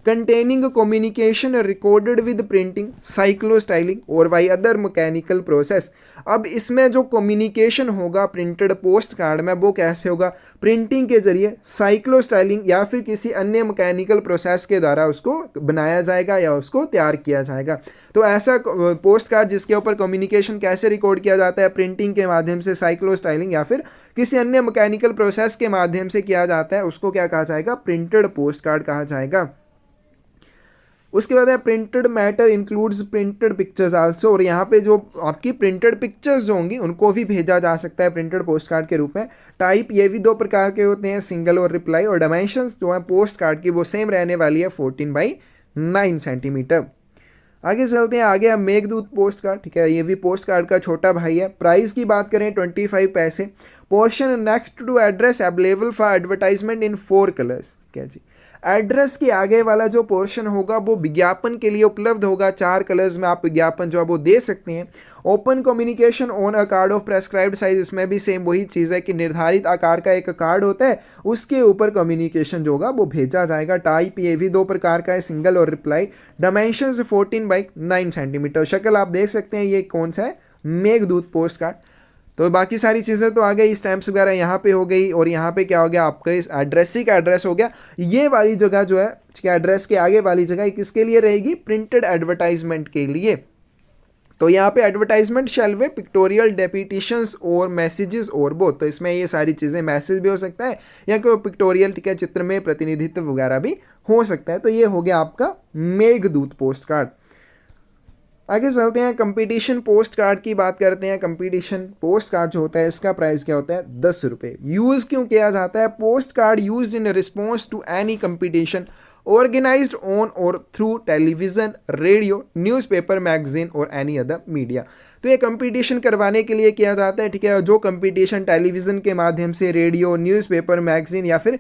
Containing communication recorded with printing, cyclo styling और बाई अदर मैकेनिकल प्रोसेस। अब इसमें जो कम्युनिकेशन होगा प्रिंटेड पोस्ट कार्ड में, वो कैसे होगा, प्रिंटिंग के जरिए, साइक्लो स्टाइलिंग या फिर किसी अन्य मैकेनिकल प्रोसेस के द्वारा उसको बनाया जाएगा या उसको तैयार किया जाएगा। तो ऐसा पोस्ट कार्ड जिसके ऊपर कम्युनिकेशन कैसे रिकॉर्ड किया जाता है, प्रिंटिंग के माध्यम से, साइक्लो स्टाइलिंग या फिर किसी अन्य मैकेनिकल प्रोसेस के माध्यम से किया जाता है, उसको क्या कहा जाएगा, प्रिंटेड पोस्ट कार्ड कहा जाएगा। उसके बाद है printed matter includes printed pictures also, और यहाँ पे जो आपकी प्रिंटेड पिक्चर्स जो होंगी उनको भी भेजा जा सकता है प्रिंटेड पोस्ट कार्ड के रूप में। टाइप ये भी दो प्रकार के होते हैं, सिंगल और रिप्लाई, और डायमेंशंस जो है पोस्ट कार्ड की वो सेम रहने वाली है, 14/9 सेंटीमीटर। आगे चलते हैं, आगे हम मेघदूत पोस्ट कार्ड, ठीक है, ये भी पोस्ट कार्ड का छोटा भाई है। प्राइस की बात करें 25 पैसे। Portion next to address available for advertisement in 4 colours, क्या जी। एड्रेस के आगे वाला जो पोर्शन होगा वो विज्ञापन के लिए उपलब्ध होगा, 4 कलर्स में आप विज्ञापन जो है वो दे सकते हैं। Open communication on a card of prescribed size, इसमें भी सेम वही चीज़ है कि निर्धारित आकार का एक कार्ड होता है, उसके ऊपर कम्युनिकेशन जो होगा वो भेजा जाएगा। टाइप ये भी दो प्रकार का है, सिंगल और रिप्लाई। Dimensions 14/9 centimetre. शक्ल आप देख सकते हैं, ये कौन सा है, मेघदूत पोस्ट कार्ड। तो बाकी सारी चीज़ें तो आ गई, स्टैम्प्स वगैरह यहाँ पे हो गई, और यहाँ पे क्या हो गया, आपका इस एड्रेसी का एड्रेस हो गया। ये वाली जगह जो है, ठीक है, एड्रेस के आगे वाली जगह किसके लिए रहेगी, प्रिंटेड एडवर्टाइजमेंट के लिए। तो यहाँ पे एडवर्टाइजमेंट शैल वे पिक्टोरियल डेपिटिशंस और मैसेजेस और बोथ, तो इसमें ये सारी चीज़ें, मैसेज भी हो सकता है या कोई पिक्टोरियल, ठीक है, चित्र में प्रतिनिधित्व वगैरह भी हो सकता है। तो ये हो गया आपका मेघदूत पोस्ट कार्ड। आगे चलते हैं, कंपटीशन पोस्ट कार्ड की बात करते हैं। कंपटीशन पोस्ट कार्ड जो होता है इसका प्राइस क्या होता है, 10 रुपये। यूज़ क्यों किया जाता है, post card used in response to any competition organised on और through television, radio, newspaper, magazine और एनी अदर मीडिया। तो ये कंपटीशन करवाने के लिए किया जाता है, ठीक है। जो कंपटीशन टेलीविज़न के माध्यम से, रेडियो, न्यूज़पेपर, मैगजीन या फिर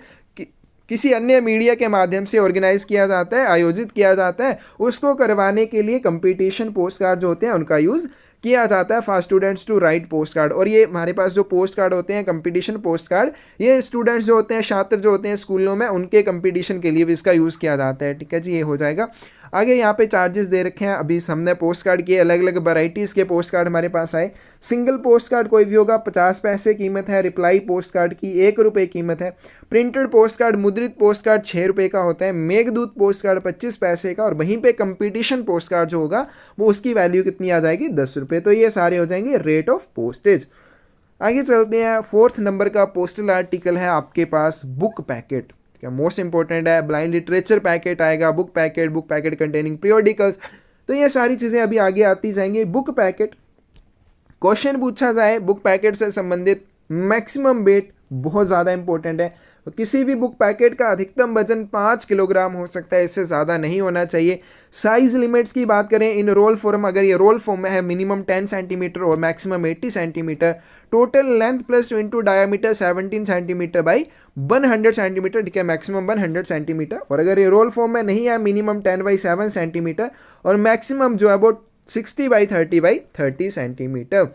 किसी अन्य मीडिया के माध्यम से ऑर्गेनाइज किया जाता है, आयोजित किया जाता है, उसको करवाने के लिए कंपटीशन पोस्ट कार्ड जो होते हैं उनका यूज़ किया जाता है for students to write post card. और ये हमारे पास जो पोस्ट कार्ड होते हैं कंपटीशन पोस्ट कार्ड, ये स्टूडेंट्स जो होते हैं, छात्र जो होते हैं स्कूलों में, उनके कंपटीशन के लिए भी इसका यूज़ किया जाता है। ठीक है जी, ये हो जाएगा। आगे यहाँ पे चार्जेस दे रखे हैं। अभी हमने पोस्ट कार्ड की अलग अलग वैराइटीज़ के पोस्ट कार्ड हमारे पास आए। सिंगल पोस्ट कार्ड कोई भी होगा 50 पैसे कीमत है। रिप्लाई पोस्ट कार्ड की 1 रुपये कीमत है। प्रिंटेड पोस्ट कार्ड, मुद्रित पोस्ट कार्ड 6 रुपये का होता है। मेघदूत पोस्ट कार्ड 25 पैसे का। और वहीं पे कंपटीशन पोस्ट कार्ड जो होगा वो उसकी वैल्यू कितनी आ जाएगी, 10 रुपये। तो ये सारे हो जाएंगे रेट ऑफ पोस्टेज। आगे चलते हैं। 4th नंबर का पोस्टल आर्टिकल है आपके पास बुक पैकेट। मोस्ट इंपॉर्टेंट है। ब्लाइंड लिटरेचर पैकेट आएगा, बुक पैकेट कंटेनिंग पीरियोडिकल्स। तो ये सारी चीज़ें अभी आगे आती जाएंगी। बुक पैकेट क्वेश्चन पूछा जाए बुक पैकेट से संबंधित, मैक्सिमम वेट बहुत ज़्यादा इंपॉर्टेंट है। तो किसी भी बुक पैकेट का अधिकतम वजन 5 किलोग्राम हो सकता है, इससे ज़्यादा नहीं होना चाहिए। साइज लिमिट्स की बात करें, इन रोल फॉर्म, अगर ये रोल फॉर्म में है, मिनिमम 10 सेंटीमीटर और maximum 80 centimetre. Total length plus into diameter 17 centimetre by 100 centimetre. ठीक है, मैक्सिमम 100 सेंटीमीटर। और अगर ये रोल फॉर्म में नहीं है, मिनिमम 10/7 सेंटीमीटर और मैक्सिमम जो है वो 60/30 सेंटीमीटर।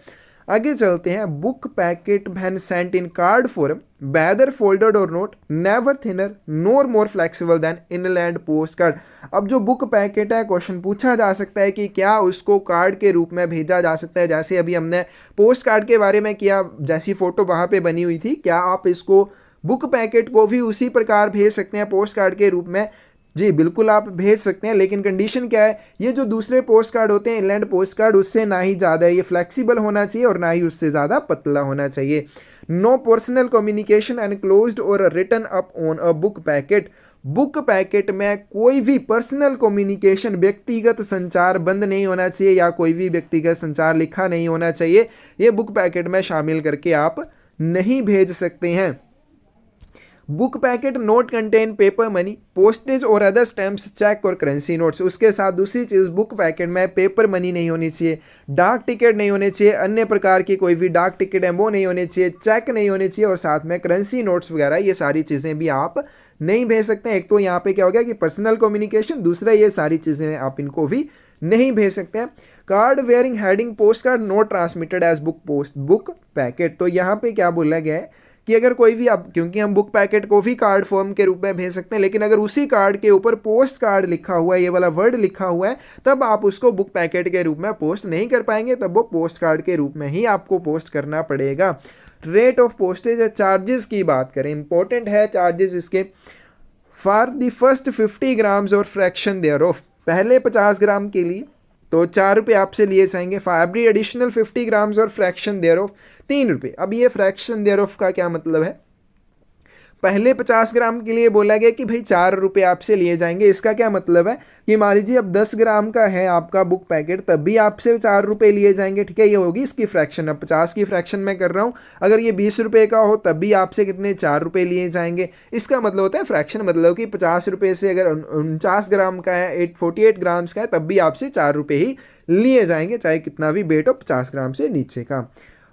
आगे चलते हैं। Book packet when sent in card form, whether folded और not, never thinner nor more flexible than inland post card. अब जो बुक पैकेट है, क्वेश्चन पूछा जा सकता है कि क्या उसको कार्ड के रूप में भेजा जा सकता है, जैसे अभी हमने पोस्ट कार्ड के बारे में किया, जैसी फोटो वहाँ पे बनी हुई थी, क्या आप इसको बुक पैकेट को भी उसी प्रकार भेज सकते हैं पोस्ट कार्ड के रूप में? जी बिल्कुल आप भेज सकते हैं, लेकिन कंडीशन क्या है, ये जो दूसरे पोस्ट कार्ड होते हैं इनलैंड पोस्ट कार्ड, उससे ना ही ज़्यादा ये फ्लेक्सिबल होना चाहिए और ना ही उससे ज़्यादा पतला होना चाहिए। नो पर्सनल कम्युनिकेशन एनक्लोज्ड और written upon a book packet. Book packet में कोई भी पर्सनल कम्युनिकेशन, व्यक्तिगत संचार बंद नहीं होना चाहिए या कोई भी व्यक्तिगत संचार लिखा नहीं होना चाहिए। ये बुक पैकेट में शामिल करके आप नहीं भेज सकते हैं। Book packet note contain paper money, postage और अदर स्टैम्प्स, चेक और करेंसी नोट्स। उसके साथ दूसरी चीज़, बुक पैकेट में पेपर मनी नहीं होनी चाहिए, डाक टिकट नहीं होने चाहिए, अन्य प्रकार की कोई भी डाक टिकट है वो नहीं होने चाहिए, चेक नहीं होने चाहिए और साथ में करेंसी नोट्स वगैरह, ये सारी चीज़ें भी आप नहीं भेज सकते हैं। एक तो यहाँ पे क्या हो गया कि पर्सनल कम्युनिकेशन, दूसरा ये सारी चीज़ें आप इनको भी नहीं भेज सकते हैं। Card bearing heading post card not transmitted as book packet. तो यहाँ पे क्या बोला गया है कि अगर कोई भी, अब क्योंकि हम बुक पैकेट को भी कार्ड फॉर्म के रूप में भेज सकते हैं, लेकिन अगर उसी कार्ड के ऊपर पोस्ट कार्ड लिखा हुआ है, ये वाला वर्ड लिखा हुआ है, तब आप उसको बुक पैकेट के रूप में पोस्ट नहीं कर पाएंगे, तब वो पोस्ट कार्ड के रूप में ही आपको पोस्ट करना पड़ेगा। रेट ऑफ पोस्टेज, चार्जेस की बात करें, इंपॉर्टेंट है चार्जेस इसके। फॉर द फर्स्ट 50 ग्राम्स और फ्रैक्शन देयर ऑफ, पहले 50 ग्राम के लिए तो 4 रुपये आपसे लिए जाएंगे। फॉर एवरी एडिशनल 50 ग्राम्स और फ्रैक्शन देयर ऑफ 3 रुपये। अब ये फ्रैक्शन देयर ऑफ का क्या मतलब है? पहले 50 ग्राम के लिए बोला गया कि भाई 4 रुपये आपसे लिए जाएंगे। इसका क्या मतलब है कि मान लीजिए अब 10 ग्राम का है आपका बुक पैकेट, तब भी आपसे 4 रुपये लिए जाएंगे। ठीक है, ये होगी इसकी फ्रैक्शन। अब 50 की फ्रैक्शन मैं कर रहा हूँ, अगर ये 20 रुपये का हो तब भी आपसे कितने, 4 रुपये लिए जाएंगे। इसका मतलब होता है फ्रैक्शन, मतलब कि 50 रुपये से अगर 49 ग्राम का है, 48 ग्राम्स का है, तब भी आपसे 4 रुपये ही लिए जाएंगे, चाहे कितना भी वेट हो 50 ग्राम से नीचे का।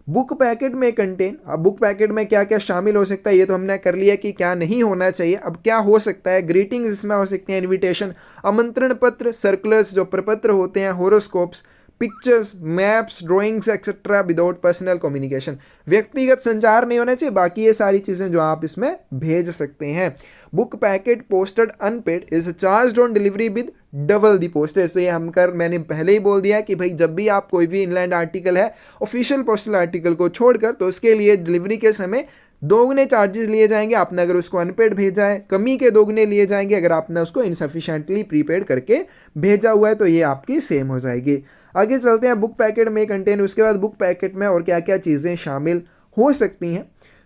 बुक पैकेट में कंटेन, अब बुक पैकेट में क्या क्या शामिल हो सकता है ये तो हमने कर लिया कि क्या नहीं होना चाहिए। अब क्या हो सकता है? ग्रीटिंग्स इसमें हो सकते हैं, इनविटेशन, आमंत्रण पत्र, सर्कुलर्स जो प्रपत्र होते हैं, horoscopes, pictures, maps, drawings etcetera without personal communication. व्यक्तिगत संचार नहीं होना चाहिए, बाकी ये सारी चीज़ें जो आप इसमें भेज सकते हैं। Book packet posted unpaid is charged on delivery with double the postage. तो ये मैंने पहले ही बोल दिया कि भाई जब भी आप कोई भी इनलैंड आर्टिकल है ऑफिशियल पोस्टल आर्टिकल को छोड़कर, तो उसके लिए डिलीवरी के समय दोगुने चार्जेस लिए जाएंगे। आपने अगर उसको अनपेड भेजा है, कमी के दोगुने लिए जाएंगे। अगर आपने उसको इनसफिशिएंटली प्रीपेड करके भेजा हुआ है तो ये आपकी सेम हो जाएगी। आगे चलते हैं। बुक पैकेट में कंटेन, उसके बाद बुक पैकेट में और क्या क्या चीज़ें शामिल हो सकती हैं।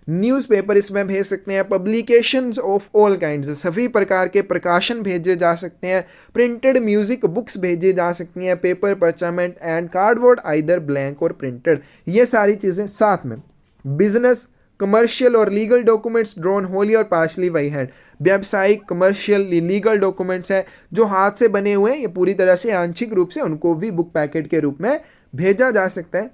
न्यूज़पेपर इसमें भेज सकते हैं, पब्लिकेशंस ऑफ ऑल काइंड्स, सभी प्रकार के प्रकाशन भेजे जा सकते हैं, प्रिंटेड म्यूजिक बुक्स भेजी जा सकती हैं, paper parchment and cardboard either blank और प्रिंटेड, ये सारी चीज़ें। साथ में बिजनेस, कमर्शियल और लीगल डॉक्यूमेंट्स ड्रॉन होली और पार्शली बाई हैंड, व्यावसायिक, कमर्शियल, लीगल डॉक्यूमेंट्स हैं जो हाथ से बने हुए हैं, ये पूरी तरह से आंशिक रूप से उनको भी बुक पैकेट के रूप में भेजा जा सकता है।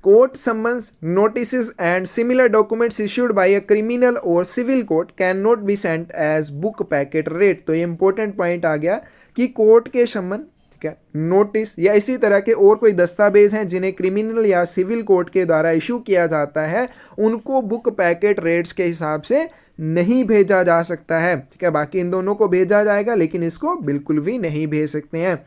Court summons, notices and similar documents issued by a criminal or civil court cannot be sent as book packet rate। तो ये इंपॉर्टेंट पॉइंट आ गया कि कोर्ट के सम्मन, ठीक है, नोटिस या इसी तरह के और कोई दस्तावेज हैं जिन्हें क्रिमिनल या सिविल कोर्ट के द्वारा इशू किया जाता है, उनको बुक पैकेट रेट्स के हिसाब से नहीं भेजा जा सकता है, ठीक है। बाकी इन दोनों को भेजा जाएगा लेकिन इसको बिल्कुल भी नहीं भेज सकते हैं।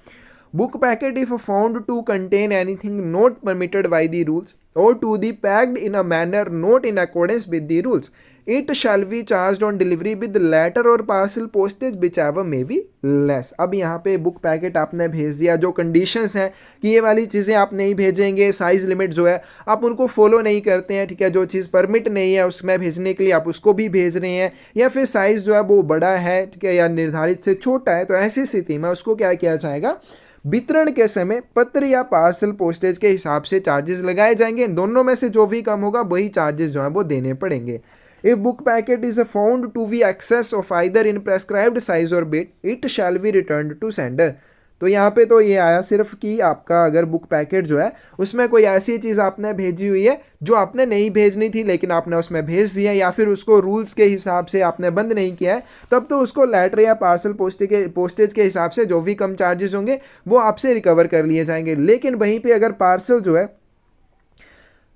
Book packet if found to contain anything not permitted by the rules or to be packed in a manner not in accordance with the rules, it shall be charged on delivery with letter or parcel postage whichever may be less। अब यहाँ पे बुक पैकेट आपने भेज दिया, जो कंडीशंस हैं कि ये वाली चीज़ें आप नहीं भेजेंगे, साइज़ लिमिट जो है आप उनको फॉलो नहीं करते हैं, ठीक है, जो चीज़ परमिट नहीं है उसमें भेजने के लिए आप उसको भी भेज रहे हैं, या फिर साइज़ जो है वो बड़ा है, ठीक है, या निर्धारित से छोटा है, तो ऐसी स्थिति में उसको क्या किया जाएगा, वितरण के समय पत्र या पार्सल पोस्टेज के हिसाब से चार्जेस लगाए जाएंगे। इन दोनों में से जो भी कम होगा वही चार्जेस जो है वो देने पड़ेंगे। If book packet is found to be excess of either in prescribed size और weight, it shall be returned to sender. तो यहाँ पे तो ये आया सिर्फ कि आपका अगर बुक पैकेट जो है उसमें कोई ऐसी चीज़ आपने भेजी हुई है जो आपने नहीं भेजनी थी लेकिन आपने उसमें भेज दिया, या फिर उसको रूल्स के हिसाब से आपने बंद नहीं किया है, तब तो उसको लेटर या पार्सल पोस्टेज के हिसाब से जो भी कम चार्जेस होंगे वो आपसे रिकवर कर लिए जाएंगे। लेकिन वहीं पे अगर पार्सल जो है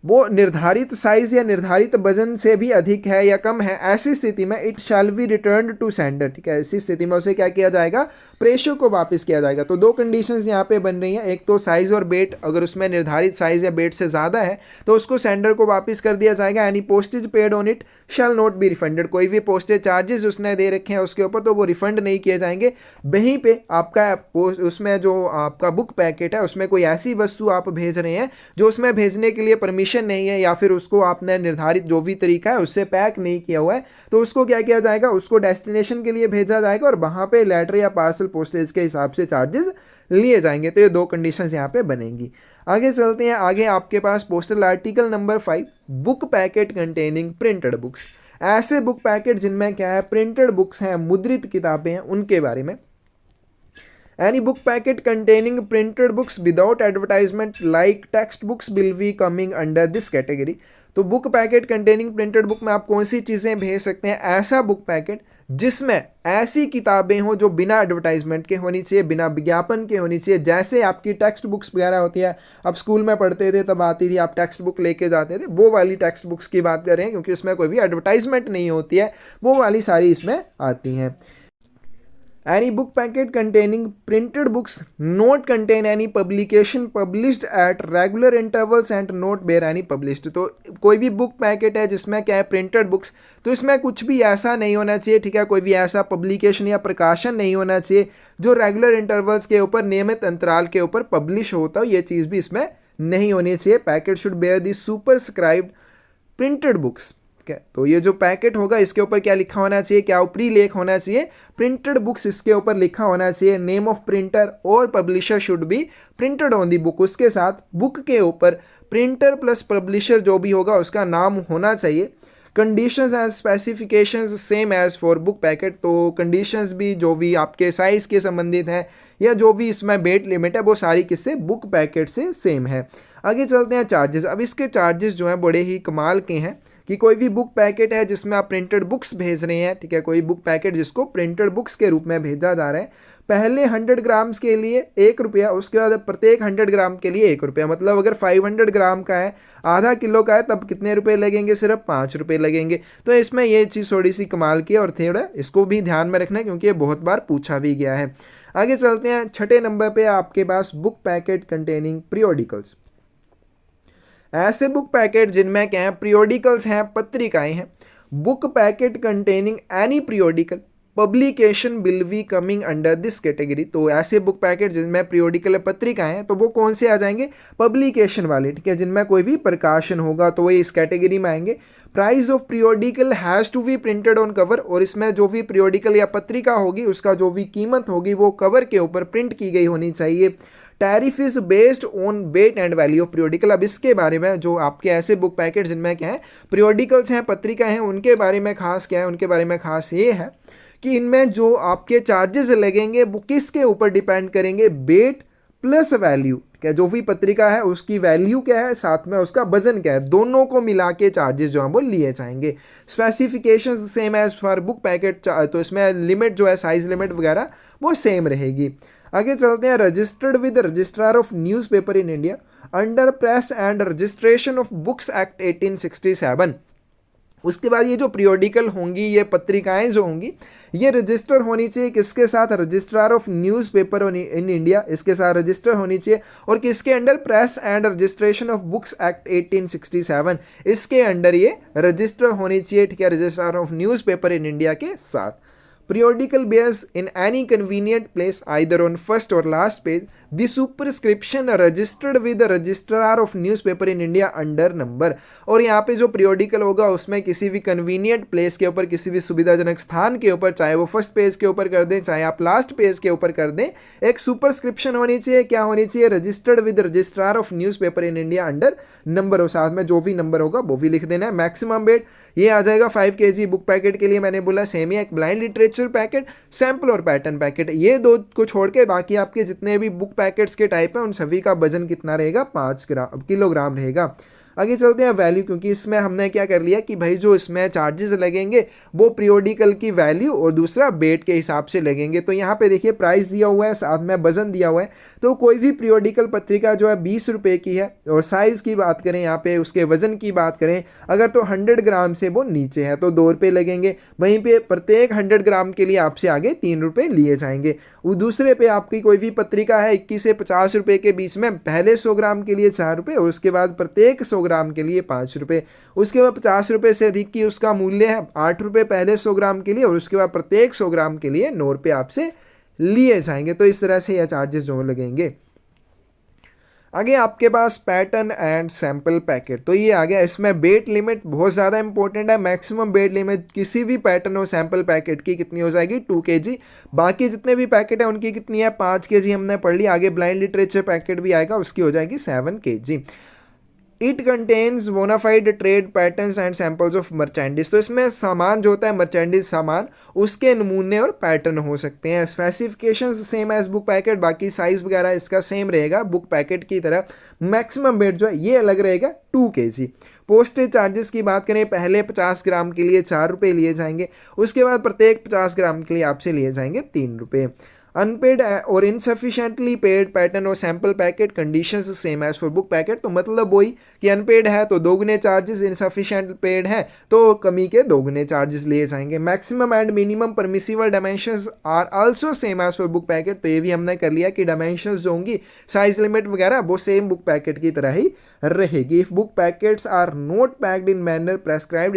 वो निर्धारित साइज या निर्धारित वजन से भी अधिक है या कम है, ऐसी स्थिति में it shall be return to sender, ठीक है, ऐसी स्थिति में उसे क्या किया जाएगा, प्रेषक को वापस किया जाएगा। तो दो कंडीशंस यहाँ पे बन रही हैं, एक तो साइज और वेट, अगर उसमें निर्धारित साइज या वेट से ज़्यादा है तो उसको सेंडर को वापस कर दिया जाएगा। Any postage paid on it shall not be refunded, कोई भी पोस्टेज चार्जेस उसने दे रखे हैं उसके ऊपर तो वो रिफंड नहीं किए जाएंगे। वहीं पे आपका उसमें जो आपका बुक पैकेट है उसमें कोई ऐसी वस्तु आप भेज रहे हैं जो उसमें भेजने के लिए परमिशन नहीं है, या फिर उसको आपने निर्धारित जो भी तरीका है उससे पैक नहीं किया हुआ है, तो उसको क्या किया जाएगा, उसको डेस्टिनेशन के लिए भेजा जाएगा और वहां पे लेटर या पार्सल पोस्टेज के हिसाब से चार्जेस लिए जाएंगे। तो ये दो कंडीशंस यहाँ पे बनेंगी। आगे चलते हैं, आगे आपके पास postal article number 5, book packet containing printed books. ऐसे बुक पैकेट जिनमें क्या है, प्रिंटेड बुक्स हैं, मुद्रित किताबें हैं, उनके बारे में। Any book packet containing printed books without advertisement like text books will be coming under this category। तो book packet containing printed book में आप कौन सी चीज़ें भेज सकते हैं, ऐसा बुक पैकेट जिसमें ऐसी किताबें हों जो बिना एडवर्टाइजमेंट के होनी चाहिए, बिना विज्ञापन के होनी चाहिए। जैसे आपकी टेक्स्ट बुक्स वगैरह होती है, आप स्कूल में पढ़ते थे तब आती थी, आप टेक्स्ट बुक लेके जाते थे, वो वाली टेक्स्ट बुक्स की बात कर रहे हैं क्योंकि उसमें कोई भी एडवर्टाइजमेंट नहीं होती है, वो वाली सारी इसमें आती हैं। Any book packet containing printed books not contain any publication published at regular intervals and not bear any published। तो कोई भी बुक पैकेट है जिसमें क्या है, प्रिंटेड बुक्स, तो इसमें कुछ भी ऐसा नहीं होना चाहिए, ठीक है, कोई भी ऐसा पब्लिकेशन या प्रकाशन नहीं होना चाहिए जो रेगुलर इंटरवल्स के ऊपर, नियमित अंतराल के ऊपर पब्लिश होता हो, ये चीज़ भी इसमें नहीं होनी चाहिए। Packet should bear the superscribed printed books, तो ये जो पैकेट होगा इसके ऊपर क्या लिखा होना चाहिए, क्या ऊपरी लेख होना चाहिए, प्रिंटेड बुक्स इसके ऊपर लिखा होना चाहिए। नेम ऑफ प्रिंटर और publisher should be printed on the book, उसके साथ बुक के ऊपर प्रिंटर प्लस पब्लिशर जो भी होगा उसका नाम होना चाहिए। Conditions and specifications same as for book packet, तो कंडीशंस भी जो भी आपके साइज़ के संबंधित हैं या जो भी इसमें वेट लिमिट है वो सारी किससे, बुक पैकेट से सेम है। आगे चलते हैं चार्जेस। अब इसके चार्जेस जो हैं बड़े ही कमाल के हैं कि कोई भी बुक पैकेट है जिसमें आप प्रिंटेड बुक्स भेज रहे हैं, ठीक है, कोई बुक पैकेट जिसको प्रिंटेड बुक्स के रूप में भेजा जा रहा है, पहले 100 ग्राम्स के लिए 1 रुपया, उसके बाद प्रत्येक 100 ग्राम के लिए 1 रुपया, मतलब अगर 500 ग्राम का है, आधा किलो का है, तब कितने रुपए लगेंगे, सिर्फ 5 रुपये लगेंगे। तो इसमें ये चीज़ थोड़ी सी कमाल की है और थोड़ा इसको भी ध्यान में रखना है क्योंकि ये बहुत बार पूछा भी गया है। आगे चलते हैं, छठे नंबर पर आपके पास बुक पैकेट कंटेनिंग पीरियोडिकल्स। ऐसे बुक पैकेट जिनमें क्या है, पीरियोडिकल्स हैं, पत्रिकाएं हैं। Book packet containing any periodical publication will be coming under this category. तो ऐसे बुक पैकेट जिनमें पीरियोडिकल पत्रिकाएं हैं तो वो कौन से आ जाएंगे, पब्लिकेशन वाले, ठीक है, जिनमें कोई भी प्रकाशन होगा तो वो इस कैटेगरी में आएंगे। Price of periodical has to be printed on cover, और इसमें जो भी पीरियोडिकल या पत्रिका होगी उसका जो भी कीमत होगी वो कवर के ऊपर प्रिंट की गई होनी चाहिए। Tariff is based on weight and value of periodical. अब इसके बारे में जो आपके ऐसे बुक पैकेट जिनमें क्या है, पीरियोडिकल्स हैं, पत्रिका हैं, उनके बारे में खास क्या है, उनके बारे में खास ये है कि इनमें जो आपके चार्जेस लगेंगे वो किसके ऊपर डिपेंड करेंगे, वेट प्लस वैल्यू, क्या जो भी पत्रिका है उसकी वैल्यू क्या है, साथ में उसका वजन क्या है, दोनों को मिला के चार्जेस जो हैं वो लिए जाएंगे। Specifications same as for book packet, तो इसमें लिमिट जो है साइज लिमिट वगैरह वो सेम रहेगी। आगे चलते हैं, registered with registrar of newspaper in India under press and registration of books act 1867। उसके बाद ये जो पीरियोडिकल होंगी, ये पत्रिकाएं जो होंगी, ये रजिस्टर होनी चाहिए किसके साथ, registrar of newspaper in India, इसके साथ रजिस्टर होनी चाहिए। और किसके under, press and registration of books act 1867, इसके अंडर ये रजिस्टर होनी चाहिए, ठीक है, registrar of newspaper in India के साथ। Periodical bears in any convenient place either on first or last page the superscription registered with the registrar of newspaper in India under number। और यहाँ पे जो periodical होगा उसमें किसी भी convenient place के ऊपर, किसी भी सुविधाजनक स्थान के ऊपर, चाहे वो फर्स्ट पेज के ऊपर कर दें चाहे आप लास्ट पेज के ऊपर कर दें, एक सुपरस्क्रिप्शन होनी चाहिए। क्या होनी चाहिए, registered with registrar of newspaper in India under number, और साथ में जो भी नंबर होगा वो भी लिख देना है। मैक्सिमम वेट ये आ जाएगा 5 kg बुक पैकेट के लिए, मैंने बोला सेम ही। एक ब्लाइंड लिटरेचर पैकेट, सैम्पल और पैटर्न पैकेट, ये दो को छोड़ के बाकी आपके जितने भी बुक पैकेट्स के टाइप हैं उन सभी का वजन कितना रहेगा, 5 किलोग्राम रहेगा। आगे चलते हैं वैल्यू, क्योंकि इसमें हमने क्या कर लिया कि भाई जो इसमें चार्जेस लगेंगे वो पीरियोडिकल की वैल्यू और दूसरा वेट के हिसाब से लगेंगे। तो यहाँ पे देखिए प्राइस दिया हुआ है, साथ में वजन दिया हुआ है। तो कोई भी पीरियोडिकल पत्रिका जो है 20 रुपये की है, और साइज़ की बात करें यहाँ पे, उसके वजन की बात करें अगर तो 100 ग्राम से वो नीचे है तो 2 रुपये लगेंगे। वहीं पे प्रत्येक 100 ग्राम के लिए आपसे आगे 3 रुपये लिए जाएंगे। दूसरे पे आपकी कोई भी पत्रिका है 21 से 50 रुपये के बीच में, पहले 100 ग्राम के लिए 4 रुपये और उसके बाद प्रत्येक 100 ग्राम के लिए 5 रुपये। उसके बाद 50 रुपये से अधिक की उसका मूल्य है 8 रुपये पहले 100 ग्राम के लिए, और उसके बाद प्रत्येक 100 ग्राम के लिए 9 रुपये आपसे लिए जाएंगे। तो इस तरह से यह चार्जेस जो लगेंगे। आगे आपके पास पैटर्न एंड सैंपल पैकेट, तो ये आ गया। इसमें वेट लिमिट बहुत ज़्यादा इंपॉर्टेंट है। मैक्सिमम वेट लिमिट किसी भी पैटर्न और सैंपल पैकेट की कितनी हो जाएगी, 2 kg। बाकी जितने भी पैकेट है उनकी कितनी है, 5 kg हमने पढ़ ली। आगे ब्लाइंड लिटरेचर पैकेट भी आएगा, उसकी हो जाएगी 7 kg। It contains bona fide trade patterns and samples of merchandise, तो इसमें सामान जो होता है मर्चेंडिस सामान, उसके नमूने और पैटर्न हो सकते हैं। Specifications same as book packet, बाकी साइज वगैरह इसका सेम रहेगा बुक पैकेट की तरह। मैक्सिमम वेट जो है ये अलग रहेगा 2 kg। पोस्टेज चार्जेस की बात करें, पहले 50 ग्राम के लिए 4 रुपये लिए जाएंगे, उसके बाद प्रत्येक 50 ग्राम के लिए आपसे लिए जाएंगे 3 रुपये। अनपेड और इनसफिशिएंटली पेड पैटर्न और sample packet conditions same as for book packet, तो मतलब वही कि अनपेड है तो दोगुने चार्जेस, इनसफिशिएंट पेड है तो कमी के दोगुने चार्जेस लिए जाएंगे। Maximum and minimum permissible dimensions are also same as for book packet, तो ये भी हमने कर लिया कि डायमेंशंस जो होंगी, साइज लिमिट वगैरह वो सेम बुक पैकेट की तरह ही रहेगी। If book packets are not packed in manner prescribed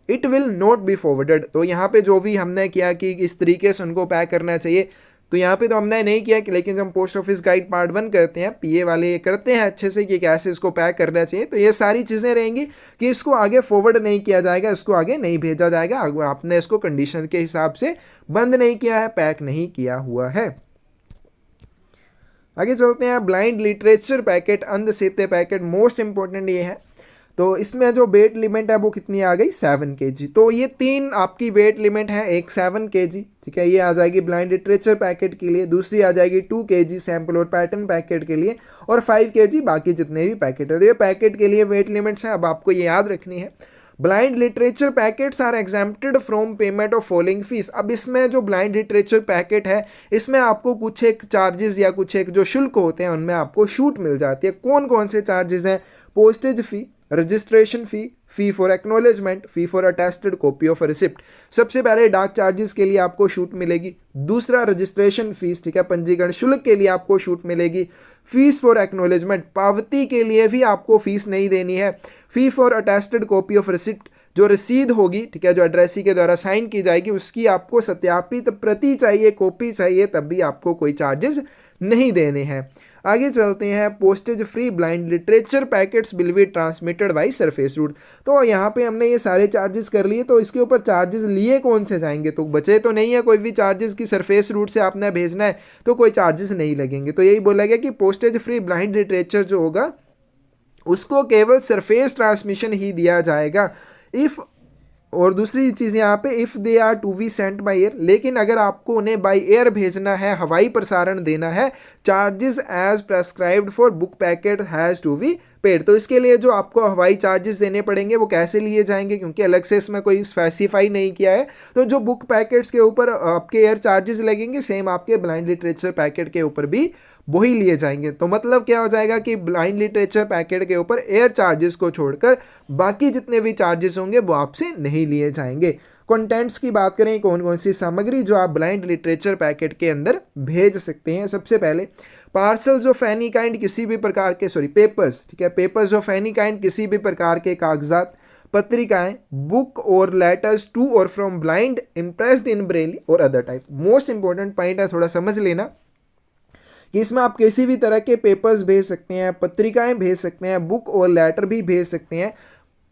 it will not be forwarded, तो यहाँ पे जो भी हमने किया कि इस तरीके से उनको पैक करना चाहिए, तो यहाँ पे तो हमने नहीं किया कि, लेकिन जब हम पोस्ट ऑफिस गाइड पार्ट 1 करते हैं, पीए वाले ये करते हैं अच्छे से कि कैसे इसको पैक करना चाहिए, तो ये सारी चीज़ें रहेंगी कि इसको आगे फॉरवर्ड नहीं किया जाएगा, इसको आगे नहीं भेजा जाएगा, आपने इसको कंडीशन के हिसाब से बंद नहीं किया है, पैक नहीं किया हुआ है। आगे चलते हैं, ब्लाइंड लिटरेचर पैकेट, अंधसेते पैकेट, मोस्ट इंपॉर्टेंट ये है। तो इसमें जो वेट लिमिट है वो कितनी आ गई, 7 kg। तो ये 3 आपकी वेट लिमिट है, एक 7 kg, ठीक है, ये आ जाएगी ब्लाइंड लिटरेचर पैकेट के लिए, दूसरी आ जाएगी 2 kg सैंपल और पैटर्न पैकेट के लिए, और 5 kg बाकी जितने भी पैकेट है। तो ये पैकेट के लिए वेट लिमिट्स हैं, अब आपको ये याद रखनी है। Blind literature packets are exempted from payment of following fees. अब इसमें जो ब्लाइंड लिटरेचर पैकेट है इसमें आपको कुछ एक चार्जेस या कुछ एक जो शुल्क होते हैं उनमें आपको छूट मिल जाती है। कौन कौन से चार्जेस हैं, postage fee, registration fee for acknowledgement, fee for attested copy of receipt. सबसे पहले डाक चार्जेस के लिए आपको छूट मिलेगी, दूसरा रजिस्ट्रेशन फीस, ठीक है, पंजीकरण शुल्क के लिए आपको छूट मिलेगी, फीस फॉर एक्नॉलेजमेंट, पावती के लिए भी आपको फीस नहीं देनी है, fee for attested copy of receipt, जो रसीद होगी, ठीक है, जो एड्रेसी के द्वारा साइन की जाएगी उसकी आपको सत्यापित प्रति चाहिए, कॉपी चाहिए, तब भी आपको कोई चार्जेस नहीं देने हैं। आगे चलते हैं, postage free blind literature packets will be transmitted by surface route. तो यहाँ पे हमने ये सारे चार्जेस कर लिए, तो इसके ऊपर चार्जेस लिए कौन से जाएंगे, तो बचे तो नहीं है कोई भी चार्जेस की सरफेस रूट से आपने भेजना है तो कोई चार्जेस नहीं लगेंगे। तो यही बोला गया कि पोस्टेज फ्री ब्लाइंड लिटरेचर जो होगा उसको केवल सरफेस ट्रांसमिशन ही दिया जाएगा। इफ़ और दूसरी चीज़ यहाँ पे if they are to be sent by air, लेकिन अगर आपको उन्हें बाई एयर भेजना है, हवाई प्रसारण देना है, charges as prescribed for book packet has to be paid. तो इसके लिए जो आपको हवाई चार्जेस देने पड़ेंगे वो कैसे लिए जाएंगे, क्योंकि अलग से इसमें कोई स्पेसिफाई नहीं किया है। तो जो बुक पैकेट्स के ऊपर आपके एयर चार्जेस लगेंगे, सेम आपके ब्लाइंड लिटरेचर पैकेट के ऊपर भी वही लिए जाएंगे। तो मतलब क्या हो जाएगा कि ब्लाइंड लिटरेचर पैकेट के ऊपर एयर चार्जेस को छोड़कर बाकी जितने भी चार्जेस होंगे वो आपसे नहीं लिए जाएंगे। कंटेंट्स की बात करें, कौन कौन सी सामग्री जो आप ब्लाइंड लिटरेचर पैकेट के अंदर भेज सकते हैं। सबसे पहले पार्सल्स ऑफ एनी काइंड, किसी भी प्रकार के पेपर्स, ठीक है, पेपर्स ऑफ एनी काइंड, किसी भी प्रकार के कागजात, पत्रिकाएं, बुक और लेटर्स टू और from blind impressed in braille और other type. Most important point है, थोड़ा समझ लेना कि इसमें आप किसी भी तरह के पेपर्स भेज सकते हैं, पत्रिकाएं भेज सकते हैं, बुक और लेटर भी भेज सकते हैं।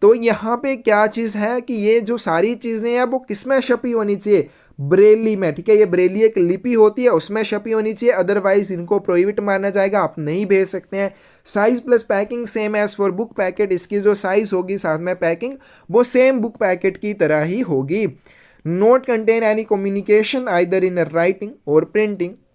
तो यहाँ पे क्या चीज़ है कि ये जो सारी चीज़ें हैं वो किस में छपी होनी चाहिए, ब्रेली में, ठीक है। ये ब्रेली एक लिपि होती है, उसमें छपी होनी चाहिए, अदरवाइज इनको प्रोहिबिट माना जाएगा, आप नहीं भेज सकते हैं। Size plus packing same as for book packet, इसकी जो साइज होगी साथ में पैकिंग वो सेम बुक पैकेट की तरह ही होगी। Note contain any communication either in writing और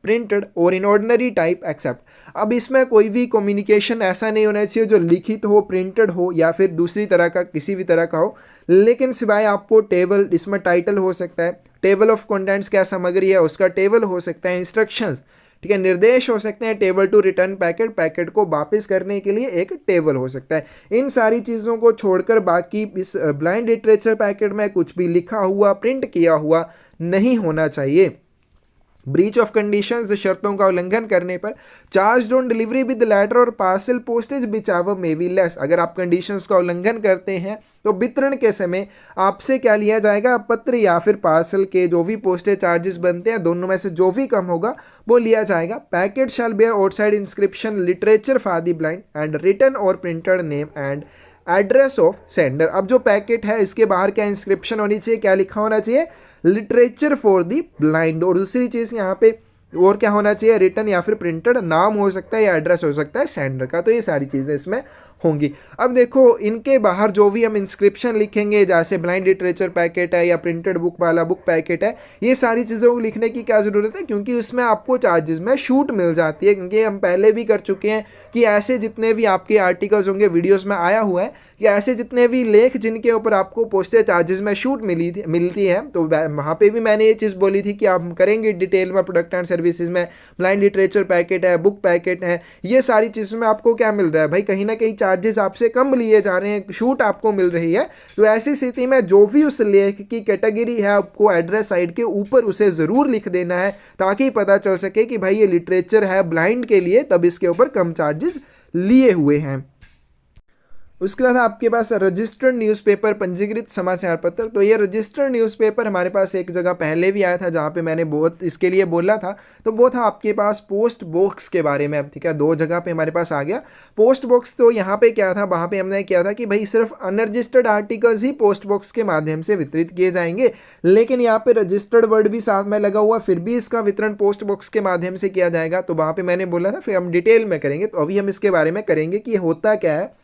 प्रिंटेड और इन ऑर्डिनरी टाइप एक्सेप्ट। अब इसमें कोई भी कम्युनिकेशन ऐसा नहीं होना चाहिए जो लिखित हो, प्रिंटेड हो या फिर दूसरी तरह का किसी भी तरह का हो, लेकिन सिवाय आपको टेबल, इसमें टाइटल हो सकता है, टेबल ऑफ कंटेंट्स क्या सामग्री है उसका टेबल हो सकता है, इंस्ट्रक्शंस, ठीक है, निर्देश हो सकते हैं, table to return packet, packet को वापस करने के लिए एक टेबल हो सकता है। इन सारी चीज़ों को छोड़कर बाकी इस ब्लाइंड लिटरेचर पैकेट में कुछ भी लिखा हुआ, प्रिंट किया हुआ नहीं होना चाहिए। ब्रीच ऑफ कंडीशंस, शर्तों का उल्लंघन करने पर charge on delivery with letter और parcel postage whichever may be less. अगर आप कंडीशंस का उल्लंघन करते हैं तो वितरण के समय आपसे क्या लिया जाएगा, पत्र या फिर पार्सल के जो भी पोस्टेज चार्जेस बनते हैं दोनों में से जो भी कम होगा वो लिया जाएगा। Packet shall bear outside inscription literature for the blind and written और printed name and address of sender. अब जो पैकेट है इसके बाहर क्या इंस्क्रिप्शन होनी चाहिए, क्या लिखा होना चाहिए, लिटरेचर फॉर द ब्लाइंड। और दूसरी चीज़ यहाँ पे और क्या होना चाहिए, रिटन या फिर प्रिंटेड नाम हो सकता है या एड्रेस हो सकता है सेंडर का। तो ये सारी चीज़ें इसमें होंगी। अब देखो इनके बाहर जो भी हम इंस्क्रिप्शन लिखेंगे, जैसे ब्लाइंड लिटरेचर पैकेट है या प्रिंटेड बुक वाला बुक पैकेट है, ये सारी चीज़ों को लिखने की क्या ज़रूरत है, क्योंकि उसमें आपको चार्जेस में छूट मिल जाती है। क्योंकि हम पहले भी कर चुके हैं कि ऐसे जितने भी आपके आर्टिकल्स होंगे, वीडियोस में आया हुआ है कि ऐसे जितने भी लेख जिनके ऊपर आपको पोस्टेज चार्जेस में छूट मिलती है, तो वहाँ पे भी मैंने ये चीज़ बोली थी कि आप करेंगे डिटेल में प्रोडक्ट एंड सर्विसेज में। ब्लाइंड लिटरेचर पैकेट है, बुक पैकेट है, ये सारी चीज़ों में आपको क्या मिल रहा है भाई, कहीं ना कहीं चार्जेस आपसे कम लिए जा रहे हैं, छूट आपको मिल रही है। तो ऐसी स्थिति में जो भी उस लेख की कैटेगरी है आपको एड्रेस साइड के ऊपर उसे ज़रूर लिख देना है, ताकि पता चल सके कि भाई ये लिटरेचर है ब्लाइंड के लिए, तब इसके ऊपर कम चार्जेस लिए हुए हैं। उसके बाद आपके पास रजिस्टर्ड न्यूज़पेपर, पंजीकृत समाचार पत्र। तो ये रजिस्टर्ड न्यूज़पेपर हमारे पास एक जगह पहले भी आया था जहाँ पे मैंने बहुत इसके लिए बोला था, तो वो था आपके पास पोस्ट बॉक्स के बारे में। ठीक है, दो जगह पे हमारे पास आ गया पोस्ट बॉक्स। तो यहाँ पे क्या था, वहाँ पे हमने किया था कि भाई सिर्फ अनरजिस्टर्ड आर्टिकल्स ही पोस्ट बॉक्स के माध्यम से वितरित किए जाएंगे, लेकिन यहाँ पे रजिस्टर्ड वर्ड भी साथ में लगा हुआ, फिर भी इसका वितरण पोस्ट बॉक्स के माध्यम से किया जाएगा। तो वहाँ पर मैंने बोला था, फिर हम डिटेल में करेंगे, तो अभी हम इसके बारे में करेंगे कि होता क्या है।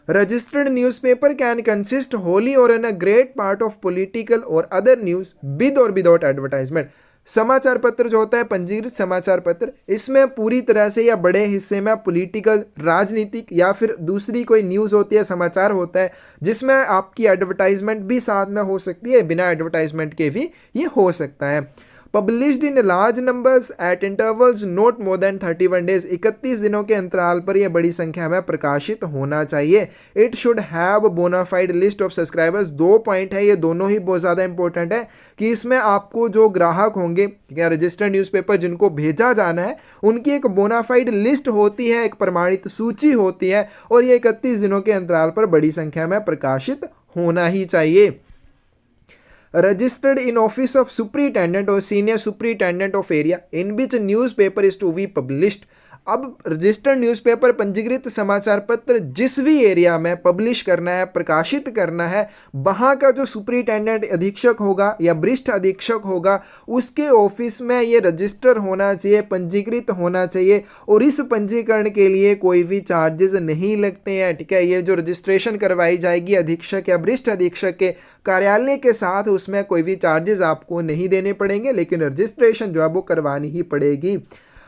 Registered newspaper can consist wholly or in a great part of political or other news with or without advertisement। समाचार पत्र जो होता है, पंजीकृत समाचार पत्र, इसमें पूरी तरह से या बड़े हिस्से में पॉलिटिकल, राजनीतिक या फिर दूसरी कोई न्यूज़ होती है, समाचार होता है, जिसमें आपकी एडवर्टाइजमेंट भी साथ में हो सकती है, बिना एडवर्टाइजमेंट के भी ये हो सकता है। Published in large numbers eight intervals not more than 31 days. 31 दिनों के अंतराल पर यह बड़ी संख्या में प्रकाशित होना चाहिए। It should have bona fide list of subscribers. 2 point है, ये दोनों ही बहुत ज़्यादा इंपॉर्टेंट है कि इसमें आपको जो ग्राहक होंगे या रजिस्टर्ड न्यूज़पेपर जिनको भेजा जाना है, उनकी एक बोनाफाइड लिस्ट होती है, एक प्रमाणित सूची होती है, और ये 31 दिनों के अंतराल पर बड़ी संख्या में प्रकाशित होना ही चाहिए। Registered in office of superintendent or senior superintendent of area in which newspaper is to be published। अब रजिस्टर्ड न्यूज़पेपर पंजीकृत समाचार पत्र जिस भी एरिया में पब्लिश करना है, प्रकाशित करना है, वहाँ का जो सुपरिटेंडेंट अधीक्षक होगा या वरिष्ठ अधीक्षक होगा, उसके ऑफिस में ये रजिस्टर होना चाहिए, पंजीकृत होना चाहिए। और इस पंजीकरण के लिए कोई भी चार्जेस नहीं लगते हैं, ठीक है। ये जो रजिस्ट्रेशन करवाई जाएगी अधीक्षक या वरिष्ठ अधीक्षक के कार्यालय के साथ, उसमें कोई भी चार्जेस आपको नहीं देने पड़ेंगे, लेकिन रजिस्ट्रेशन जो है वो करवानी ही पड़ेगी।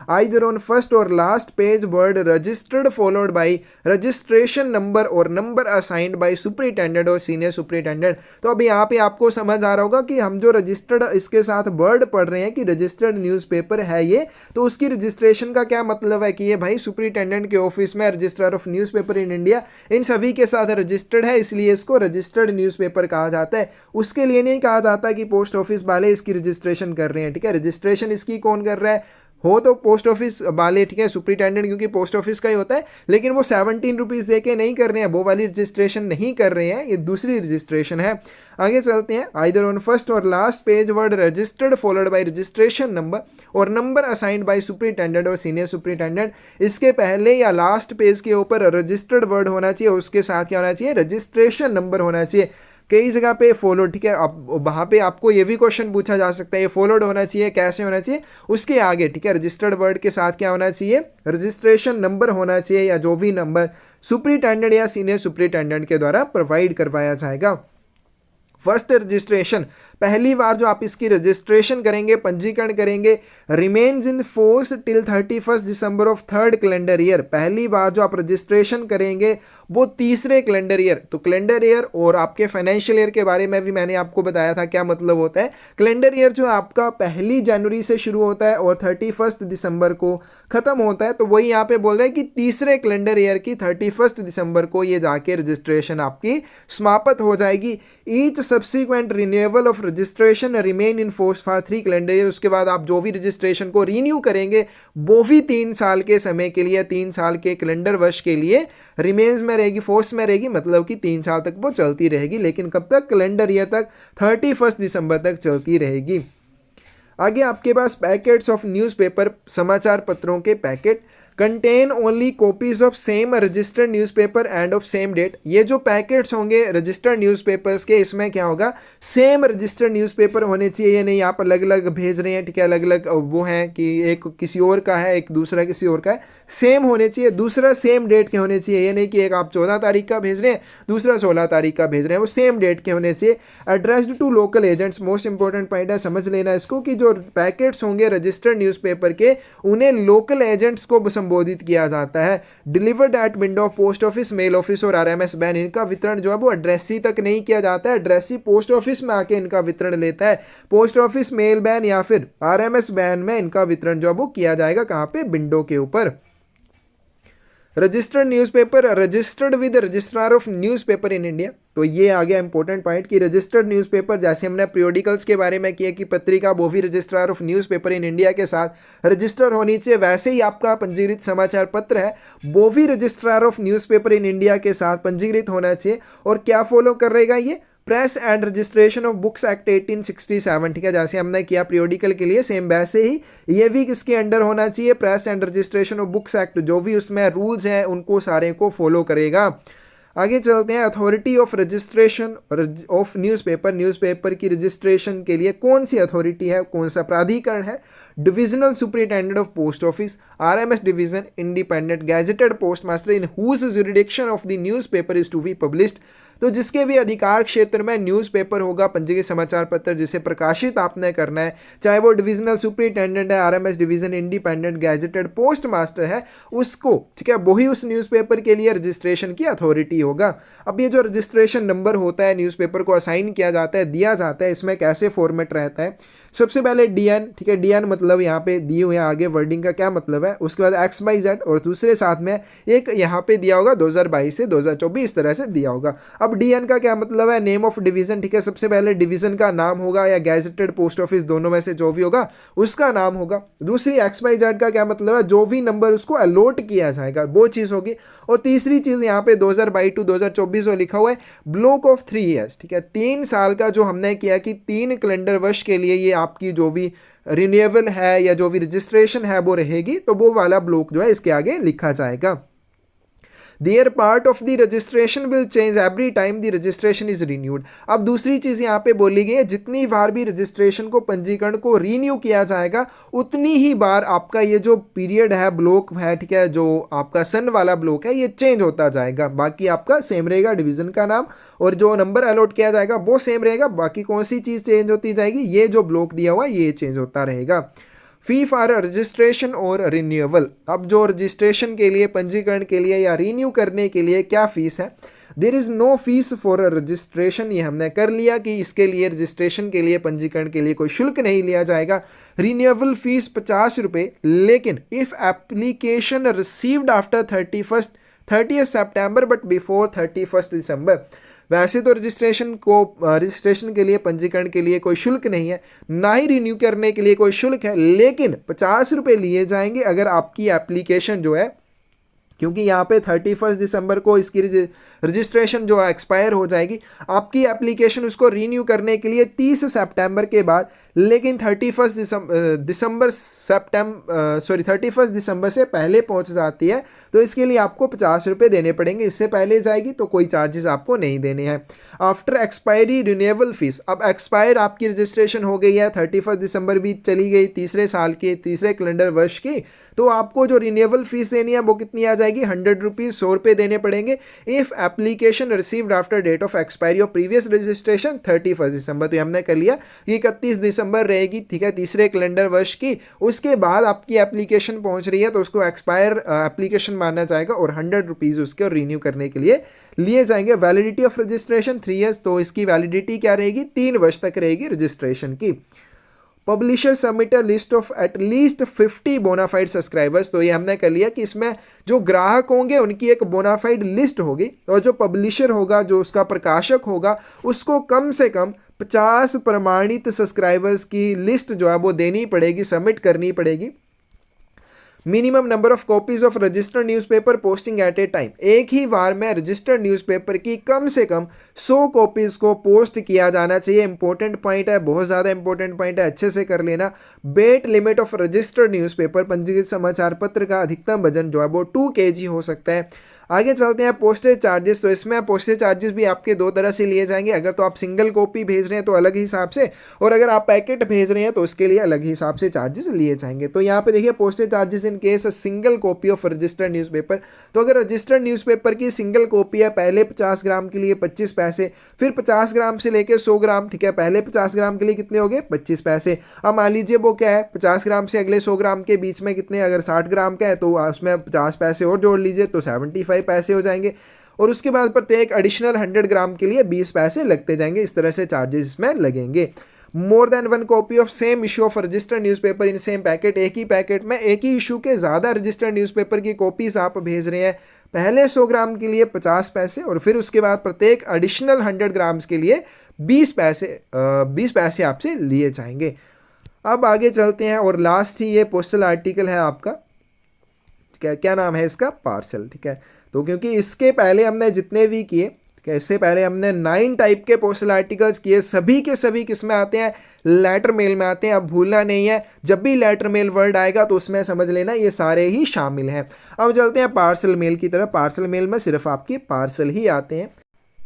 Either on first or last page word registered followed by registration number or number assigned by superintendent और senior superintendent। तो अभी यहाँ पे आपको समझ आ रहा होगा कि हम जो रजिस्टर्ड इसके साथ वर्ड पढ़ रहे हैं कि रजिस्टर्ड न्यूज़पेपर है ये, तो उसकी रजिस्ट्रेशन का क्या मतलब है कि ये भाई सुपरिटेंडेंट के ऑफिस में registrar of newspaper in India in सभी के साथ रजिस्टर्ड है, इसलिए इसको रजिस्टर्ड न्यूज़पेपर कहा जाता है। उसके लिए नहीं कहा जाता कि पोस्ट ऑफिस वाले इसकी रजिस्ट्रेशन कर रहे हैं, ठीक है। रजिस्ट्रेशन इसकी कौन कर रहा है हो तो पोस्ट ऑफिस वाले, ठीक है, सुपरिटेंडेंट क्योंकि पोस्ट ऑफिस का ही होता है, लेकिन वो 17 रुपीज़ दे के नहीं कर रहे हैं, वो वाली रजिस्ट्रेशन नहीं कर रहे हैं, ये दूसरी रजिस्ट्रेशन है। आगे चलते हैं। आइदर ऑन फर्स्ट और last page word registered followed by registration number और नंबर असाइंड बाय सुपरिटेंडेंट और सीनियर सुपरिटेंडेंट, इसके पहले या लास्ट पेज के ऊपर रजिस्टर्ड वर्ड होना चाहिए, उसके साथ क्या होना चाहिए, रजिस्ट्रेशन नंबर होना चाहिए। कई जगह पे फॉलोड, ठीक है, अब वहाँ पे आपको ये भी क्वेश्चन पूछा जा सकता है ये फॉलोड होना चाहिए, कैसे होना चाहिए, उसके आगे, ठीक है, रजिस्टर्ड वर्ड के साथ क्या होना चाहिए, रजिस्ट्रेशन नंबर होना चाहिए, या जो भी नंबर सुपरिटेंडेंट या सीनियर सुपरिटेंडेंट के द्वारा प्रोवाइड करवाया जाएगा। फर्स्ट रजिस्ट्रेशन, पहली बार जो आप इसकी रजिस्ट्रेशन करेंगे, पंजीकरण करेंगे, remains in force till 31 December of third calendar year. पहली बार जो आप रजिस्ट्रेशन करेंगे वो तीसरे कैलेंडर ईयर, तो कैलेंडर ईयर और आपके फाइनेंशियल ईयर के बारे में भी मैंने आपको बताया था क्या मतलब होता है। कैलेंडर ईयर जो आपका 1 जनवरी से शुरू होता है और 31 दिसंबर को खत्म होता है, तो वही यहाँ पे बोल रहे हैं कि तीसरे कैलेंडर ईयर की 31 दिसंबर को ये जाके रजिस्ट्रेशन आपकी समाप्त हो जाएगी। Each subsequent renewable of registration remain in force for 3 calendar year. उसके बाद आप जो भी रजिस्ट्रेशन को रीन्यू करेंगे वो भी 3 साल के समय के लिए, 3 साल के कैलेंडर वर्ष के लिए रिमेन्स में रहेगी, फोर्स में रहेगी, मतलब कि 3 साल तक वो चलती रहेगी, लेकिन कब तक, कैलेंडर ईयर तक, 31 दिसंबर तक चलती रहेगी। आगे आपके पास पैकेट्स ऑफ न्यूज़पेपर, समाचार पत्रों के packet contain only copies of same registered newspaper and of same date. ये जो पैकेट्स होंगे रजिस्टर्ड न्यूज़पेपर्स के, इसमें क्या होगा, सेम रजिस्टर्ड न्यूज़पेपर होने चाहिए, ये नहीं आप अलग अलग भेज रहे हैं, ठीक है, अलग अलग वो हैं कि एक किसी और का है, एक दूसरा किसी और का है, सेम होने चाहिए। दूसरा सेम डेट के होने चाहिए, ये नहीं कि एक आप 14 तारीख का भेज रहे हैं, दूसरा 16 तारीख का भेज रहे हैं, वो सेम डेट के होने चाहिए। Addressed to local agents, most important point है, समझ लेना इसको, कि जो पैकेट्स होंगे रजिस्टर्ड न्यूज़पेपर के, उन्हें लोकल एजेंट्स को संबोधित किया जाता है। Delivered at window of post office, mail office और आरएमएस वैन, इनका वितरण जो है वो एड्रेसी तक नहीं किया जाता है, एड्रेसी पोस्ट ऑफिस में आके इनका वितरण लेता है। पोस्ट ऑफिस मेल वैन या फिर आरएमएस वैन में इनका वितरण जो है वो किया जाएगा, कहाँ पे, विंडो के ऊपर। Registered newspaper registered with registrar of newspaper in India. तो ये आ गया इंपॉर्टेंट पॉइंट कि रजिस्टर्ड न्यूज़पेपर, जैसे हमने पीरियोडिकल्स के बारे में किया कि पत्रिका वो भी registrar of newspaper in India के साथ रजिस्टर होनी चाहिए, वैसे ही आपका पंजीकृत समाचार पत्र है वो भी registrar of newspaper in India के साथ पंजीकृत होना चाहिए। और क्या फॉलो करेगा ये, press and registration of books act 1867, ठीक है, जैसे हमने किया पीरियोडिकल के लिए, सेम वैसे ही ये भी किसके अंडर होना चाहिए, press and registration of books act, जो भी उसमें रूल्स हैं उनको सारे को फॉलो करेगा। आगे चलते हैं। Authority of registration of newspaper, newspaper की रजिस्ट्रेशन के लिए कौन सी अथॉरिटी है, कौन सा प्राधिकरण है, divisional superintendent of post office, RMS division, independent gazetted postmaster in whose jurisdiction of the newspaper is to be published. तो जिसके भी अधिकार क्षेत्र में न्यूज़पेपर होगा, पंजीकृत समाचार पत्र जिसे प्रकाशित आपने करना है, चाहे वो डिविजनल सुपरिटेंडेंट है, RMS division, independent gazetted post master है, उसको, ठीक है, वही उस न्यूज़पेपर के लिए रजिस्ट्रेशन की अथॉरिटी होगा। अब ये जो रजिस्ट्रेशन नंबर होता है न्यूज़पेपर को असाइन किया जाता है, दिया जाता है, इसमें कैसे फॉर्मेट रहता है, सबसे पहले डीएन, ठीक है, डीएन मतलब यहाँ पे दिए हुए आगे वर्डिंग का क्या मतलब है, उसके बाद XYZ और दूसरे साथ में एक यहाँ पे दिया होगा 2022 से 2024 इस तरह से दिया होगा। अब डीएन का क्या मतलब है, नेम ऑफ डिवीजन, ठीक है, सबसे पहले डिवीजन का नाम होगा या गैजेटेड पोस्ट ऑफिस, दोनों में से जो भी होगा उसका नाम होगा। दूसरी XYZ का क्या मतलब है, जो भी नंबर उसको अलॉट किया जाएगा वो चीज़ होगी। और तीसरी चीज़ यहाँ पे 2022 to 2024 लिखा हुआ है, ब्लॉक ऑफ 3 years, ठीक है, 3 साल का जो हमने किया कि 3 कैलेंडर वर्ष के लिए ये आपकी जो भी रिन्यूएबल है या जो भी रजिस्ट्रेशन है वो रहेगी, तो वो वाला ब्लॉक जो है इसके आगे लिखा जाएगा। There part of the registration will change every time the registration is renewed. अब दूसरी चीज़ यहाँ पे बोली गई है, जितनी बार भी रजिस्ट्रेशन को, पंजीकरण को रिन्यू किया जाएगा उतनी ही बार आपका ये जो पीरियड है, ब्लॉक है, ठीक है, जो आपका सन वाला ब्लॉक है ये चेंज होता जाएगा। बाकी आपका सेम रहेगा, डिवीज़न का नाम और जो नंबर अलॉट किया जाएगा वो सेम रहेगा। बाकी कौन सी चीज़ चेंज होती जाएगी, ये जो ब्लॉक दिया हुआ है ये चेंज होता रहेगा। फी फॉर रजिस्ट्रेशन और रिन्यूअल। अब जो रजिस्ट्रेशन के लिए, पंजीकरण के लिए या रिन्यू करने के लिए क्या फीस है? There is no fee for registration. ये हमने कर लिया कि इसके लिए, रजिस्ट्रेशन के लिए, पंजीकरण के लिए कोई शुल्क नहीं लिया जाएगा। रिन्यूएबल फीस 50 रुपये, लेकिन if application received after 30 September but before 31 दिसंबर। वैसे तो रजिस्ट्रेशन के लिए, पंजीकरण के लिए कोई शुल्क नहीं है, ना ही रिन्यू करने के लिए कोई शुल्क है, लेकिन 50 रुपये लिए जाएंगे अगर आपकी एप्लीकेशन जो है, क्योंकि यहाँ पे 31 दिसंबर को इसकी रजिस्ट्रेशन जो है एक्सपायर हो जाएगी, आपकी एप्लीकेशन उसको रीन्यू करने के लिए 30 सितंबर के बाद, लेकिन 31 दिसंबर से पहले पहुँच जाती है, तो इसके लिए आपको 50 रुपये देने पड़ेंगे। इससे पहले जाएगी तो कोई चार्जेस आपको नहीं देने हैं। After expiry renewable fees. अब एक्सपायर आपकी रजिस्ट्रेशन हो गई है, 31 दिसंबर भी चली गई, तीसरे साल की, तीसरे कैलेंडर वर्ष की, तो आपको जो रिन्यूएबल फीस देनी है वो कितनी आ जाएगी? 100 रुपीज़, 100 रुपये देने पड़ेंगे। If application received after date of expiry of previous registration 31 December, तो हमने कर लिया कि 31 दिसंबर रहेगी, ठीक है, तीसरे कैलेंडर वर्ष की। उसके बाद आपकी एप्लीकेशन पहुंच रही है तो उसको एक्सपायर एप्लीकेशन माना जाएगा और 100 रुपीज़ उसके रिन्यू करने के लिए लिए जाएंगे। वैलिडिटी ऑफ रजिस्ट्रेशन 3 ईयर्स, तो इसकी वैलिडिटी क्या रहेगी? 3 वर्ष तक रहेगी रजिस्ट्रेशन की। Publisher submit a list of at least 50 bona fide subscribers, तो ये हमने कर लिया कि इसमें जो ग्राहक होंगे उनकी एक बोनाफाइड लिस्ट होगी और जो पब्लिशर होगा, जो उसका प्रकाशक होगा, उसको कम से कम 50 प्रमाणित सब्सक्राइबर्स की लिस्ट जो है वो देनी पड़ेगी, सबमिट करनी पड़ेगी। Minimum number of copies of registered newspaper posting at a time. एक ही बार में रजिस्टर्ड न्यूज़पेपर की कम से कम 100 कॉपीज़ को पोस्ट किया जाना चाहिए। इंपॉर्टेंट पॉइंट है, बहुत ज़्यादा इंपॉर्टेंट पॉइंट है, अच्छे से कर लेना। Wait limit of registered newspaper, पंजीकृत समाचार पत्र का अधिकतम वजन जो है वो 2 kg हो सकता है। आगे चलते हैं पोस्टेज चार्जेस। तो इसमें पोस्टेज चार्जेस भी आपके 2 तरह से लिए जाएंगे। अगर तो आप सिंगल कॉपी भेज रहे हैं तो अलग हिसाब से, और अगर आप पैकेट भेज रहे हैं तो उसके लिए अलग हिसाब से चार्जेस लिए जाएंगे। तो यहाँ पे देखिए postage charges in case single copy of registered newspaper. तो अगर रजिस्टर्ड न्यूज़पेपर की सिंगल कॉपी है, पहले 50 ग्राम के लिए 25 पैसे, फिर 50 ग्राम से लेकर 100 ग्राम, ठीक है, पहले 50 ग्राम के लिए कितने हो गए? 25 पैसे। अब मान लीजिए वो क्या है, 50 ग्राम से अगले 100 ग्राम के बीच में कितने, अगर 60 ग्राम का है तो उसमें 50 पैसे और जोड़ लीजिए तो 75 पैसे हो जाएंगे। और उसके बाद प्रत्येक एडिशनल 100 ग्राम के लिए 20 पैसे लगते जाएंगे। इस तरह से चार्जेस इसमें लगेंगे। More than 1 copy of same issue of registered newspaper in same packet. एक ही पैकेट में एक ही इशू के ज़्यादा रजिस्टर्ड न्यूज़पेपर की कॉपीज आप भेज रहे हैं, पहले 100 ग्राम के लिए 50 पैसे और फिर उसके बाद प्रत्येक एडिशनल 100 ग्राम्स के लिए 20 पैसे आपसे लिए जाएंगे। अब आगे चलते हैं और लास्ट ही ये पोस्टल आर्टिकल है आपका, ठीक है, क्या नाम है इसका? पार्सल, ठीक है। तो क्योंकि इसके पहले हमने जितने भी किए, इससे पहले हमने 9 टाइप के पोस्टल आर्टिकल्स किए, सभी के सभी किस में आते हैं? लेटर मेल में आते हैं। अब भूलना नहीं है, जब भी लेटर मेल वर्ड आएगा तो उसमें समझ लेना ये सारे ही शामिल हैं। अब चलते हैं पार्सल मेल की तरफ। पार्सल मेल में सिर्फ आपके पार्सल ही आते हैं।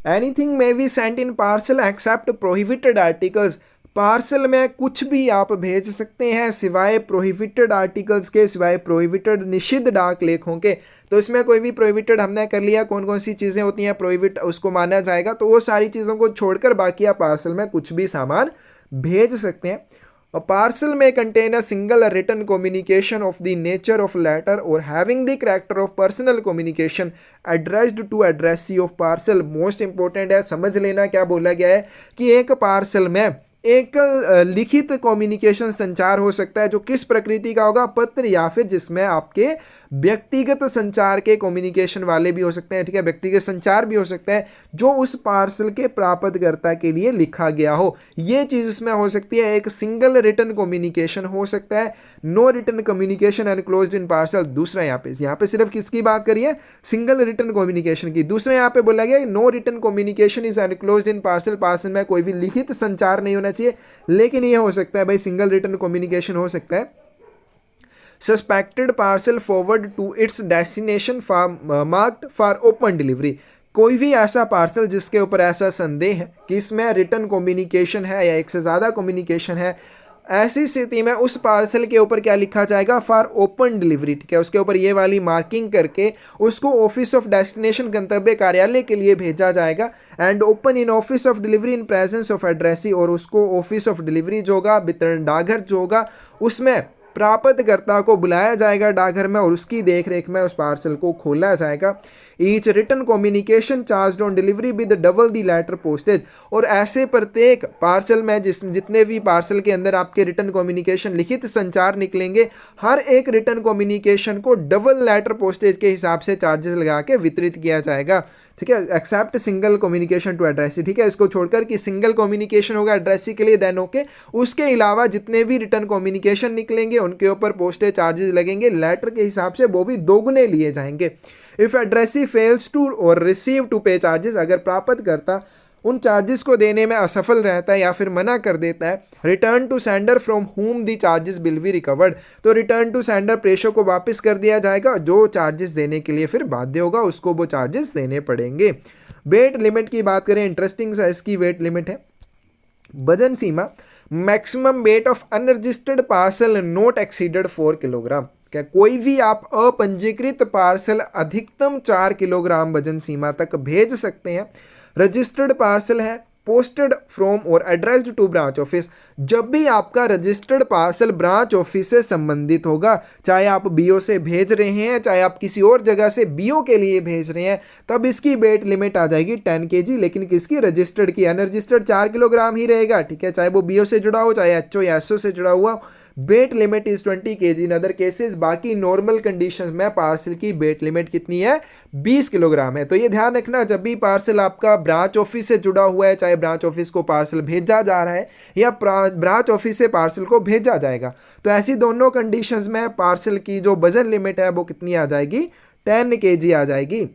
Anything may be sent in parcel except prohibited articles. Parcel में कुछ भी आप भेज सकते हैं सिवाय प्रोहिबिटेड आर्टिकल्स के, सिवाय प्रोहिबिटेड निषिद्ध डाक लेखों के। तो इसमें कोई भी प्रोहिबिटेड हमने कर लिया, कौन कौन सी चीज़ें होती हैं प्रोहिबिट, उसको माना जाएगा। तो वो सारी चीज़ों को छोड़कर बाकी आप पार्सल में कुछ भी सामान भेज सकते हैं। और पार्सल में contain a single written communication of the nature of letter और having the character of personal communication addressed to addressee of parcel. Most important है, समझ लेना क्या बोला गया है कि एक पार्सल में एक लिखित कम्युनिकेशन संचार हो सकता है जो किस प्रकृति का होगा? पत्र, या फिर जिसमें आपके व्यक्तिगत संचार के कम्युनिकेशन वाले भी हो सकते हैं, ठीक है, व्यक्तिगत संचार भी हो सकता है जो उस पार्सल के प्राप्तकर्ता के लिए लिखा गया हो, ये चीज़ इसमें हो सकती है। एक सिंगल रिटन कम्युनिकेशन हो सकता है, no written communication enclosed in parcel. दूसरा यहाँ पे सिर्फ किसकी बात करिए, सिंगल रिटन कम्युनिकेशन की। दूसरा यहाँ पे बोला गया no written communication is enclosed in parcel, parcel में कोई भी लिखित संचार नहीं होना चाहिए, लेकिन ये हो सकता है भाई सिंगल रिटन कम्युनिकेशन हो सकता है। Suspected parcel forward to its destination marked for open delivery, कोई भी ऐसा पार्सल जिसके ऊपर ऐसा संदेह है कि इसमें रिटन कम्युनिकेशन है या एक से ज़्यादा कम्युनिकेशन है, ऐसी स्थिति में उस पार्सल के ऊपर क्या लिखा जाएगा, फॉर ओपन डिलीवरी, ठीक है, उसके ऊपर ये वाली मार्किंग करके उसको ऑफिस ऑफ डेस्टिनेशन गंतव्य कार्यालय के लिए भेजा जाएगा। And open in office of delivery in presence of addressee, और उसको ऑफिस ऑफ डिलीवरी जो होगा, वितरण डाकघर जो होगा, उसमें प्राप्तकर्ता को बुलाया जाएगा डाकघर में और उसकी देखरेख में उस पार्सल को खोला जाएगा। Each written communication charge on delivery with double the letter postage, और ऐसे प्रत्येक पार्सल में जितने भी पार्सल के अंदर आपके रिटन कम्युनिकेशन लिखित संचार निकलेंगे, हर एक रिटन कम्युनिकेशन को डबल लेटर पोस्टेज के हिसाब से चार्जेस लगा के वितरित किया जाएगा, ठीक है, except single communication to addressee, ठीक है, इसको छोड़कर कि सिंगल कम्युनिकेशन होगा एड्रेसी के लिए देन ओके, उसके अलावा जितने भी रिटर्न कम्युनिकेशन निकलेंगे उनके ऊपर पोस्टेज चार्जेस लगेंगे लेटर के हिसाब से, वो भी दोगुने लिए जाएंगे। इफ एड्रेसी फेल्स टू और रिसीव टू पे चार्जेस, अगर प्राप्त करता उन चार्जेस को देने में असफल रहता है या फिर मना कर देता है, return to sender from home the charges will be recovered, तो रिटर्न टू सेंडर प्रेषक को वापस कर दिया जाएगा, जो चार्जेस देने के लिए फिर बाध्य होगा उसको वो चार्जेस देने पड़ेंगे। वेट लिमिट की बात करें, इंटरेस्टिंग सा इसकी वेट लिमिट है। वजन सीमा, maximum weight of unregistered parcel not exceeded 4 kilogram, क्या कोई भी आप अपंजीकृत पार्सल अधिकतम 4 किलोग्राम वजन सीमा तक भेज सकते हैं। रजिस्टर्ड पार्सल है, पोस्टेड फ्रॉम और एड्रेस्ड टू ब्रांच ऑफिस, जब भी आपका रजिस्टर्ड पार्सल ब्रांच ऑफिस से संबंधित होगा, चाहे आप बीओ से भेज रहे हैं, चाहे आप किसी और जगह से बीओ के लिए भेज रहे हैं, तब इसकी वेट लिमिट आ जाएगी 10 kg, लेकिन किसकी, रजिस्टर्ड की। अनरजिस्टर्ड 4 किलोग्राम ही रहेगा, ठीक है, चाहे वो बीओ से जुड़ा हो, चाहे एचओ या एसओ से जुड़ा हुआ, wait limit is 20 kg in other cases. बाकी नॉर्मल कंडीशंस में पार्सल की वेट लिमिट कितनी है, 20 किलोग्राम है। तो ये ध्यान रखना, जब भी पार्सल आपका ब्रांच ऑफिस से जुड़ा हुआ है, चाहे ब्रांच ऑफिस को पार्सल भेजा जा रहा है या ब्रांच ऑफिस से पार्सल को भेजा जाएगा, तो ऐसी दोनों कंडीशंस में पार्सल की जो वजन लिमिट है वो कितनी आ जाएगी, 10 kg आ जाएगी।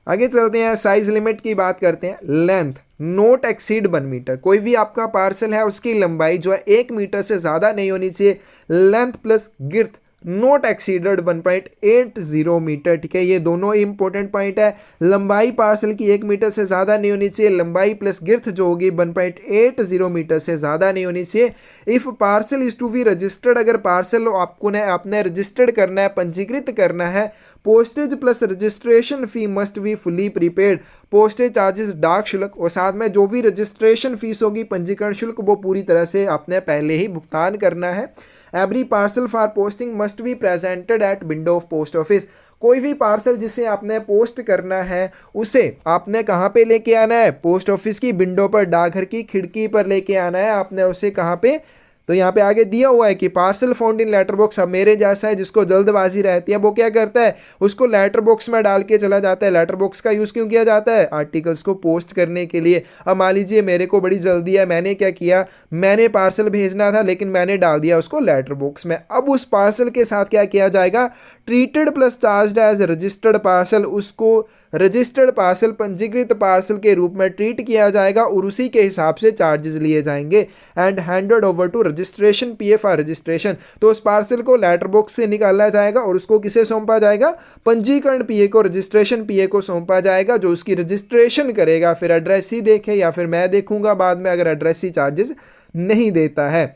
आगे चलते हैं, साइज लिमिट की बात करते हैं। लेंथ नोट एक्सीड 1 मीटर, कोई भी आपका पार्सल है उसकी लंबाई जो है 1 मीटर से ज़्यादा नहीं होनी चाहिए। Length plus girth not exceeded 1.80 metre, ठीक है, ये दोनों इंपॉर्टेंट पॉइंट है। लंबाई पार्सल की 1 मीटर से ज़्यादा नहीं होनी चाहिए, लंबाई प्लस गिर्थ जो होगी 1.80 मीटर से ज़्यादा नहीं होनी चाहिए। If parcel is to be registered, अगर पार्सल आपने रजिस्टर्ड करना है, पंजीकृत करना है, postage plus registration fee must be fully prepaid, postage charges डाक शुल्क और साथ में जो भी रजिस्ट्रेशन फीस होगी, पंजीकरण शुल्क, वो पूरी तरह से आपने पहले ही भुगतान करना है। Every parcel for posting must be presented at window of post office, कोई भी पार्सल जिसे आपने पोस्ट करना है उसे आपने कहाँ पे लेके आना है, पोस्ट ऑफिस की विंडो पर, डाकघर की खिड़की पर लेके आना है आपने उसे। कहाँ पे, तो यहाँ पे आगे दिया हुआ है कि parcel found in letter box. अब मेरे जैसा है जिसको जल्दबाजी रहती है वो क्या करता है, उसको लेटर बॉक्स में डाल के चला जाता है। लेटर बॉक्स का यूज़ क्यों किया जाता है, आर्टिकल्स को पोस्ट करने के लिए। अब मान लीजिए मेरे को बड़ी जल्दी है, मैंने क्या किया, मैंने पार्सल भेजना था लेकिन मैंने डाल दिया उसको लेटर बॉक्स में। अब उस पार्सल के साथ क्या किया जाएगा, treated plus charge as registered parcel, उसको रजिस्टर्ड पार्सल, पंजीकृत पार्सल के रूप में ट्रीट किया जाएगा और उसी के हिसाब से चार्जेस लिए जाएंगे। And handed over to registration PA for registration, तो उस पार्सल को लेटर बॉक्स से निकाला जाएगा और उसको किसे सौंपा जाएगा, पंजीकरण पीए को, रजिस्ट्रेशन पीए को सौंपा जाएगा, जो उसकी रजिस्ट्रेशन करेगा। फिर एड्रेस ही देखे या फिर मैं देखूंगा बाद में अगर एड्रेस ही चार्जेस नहीं देता है।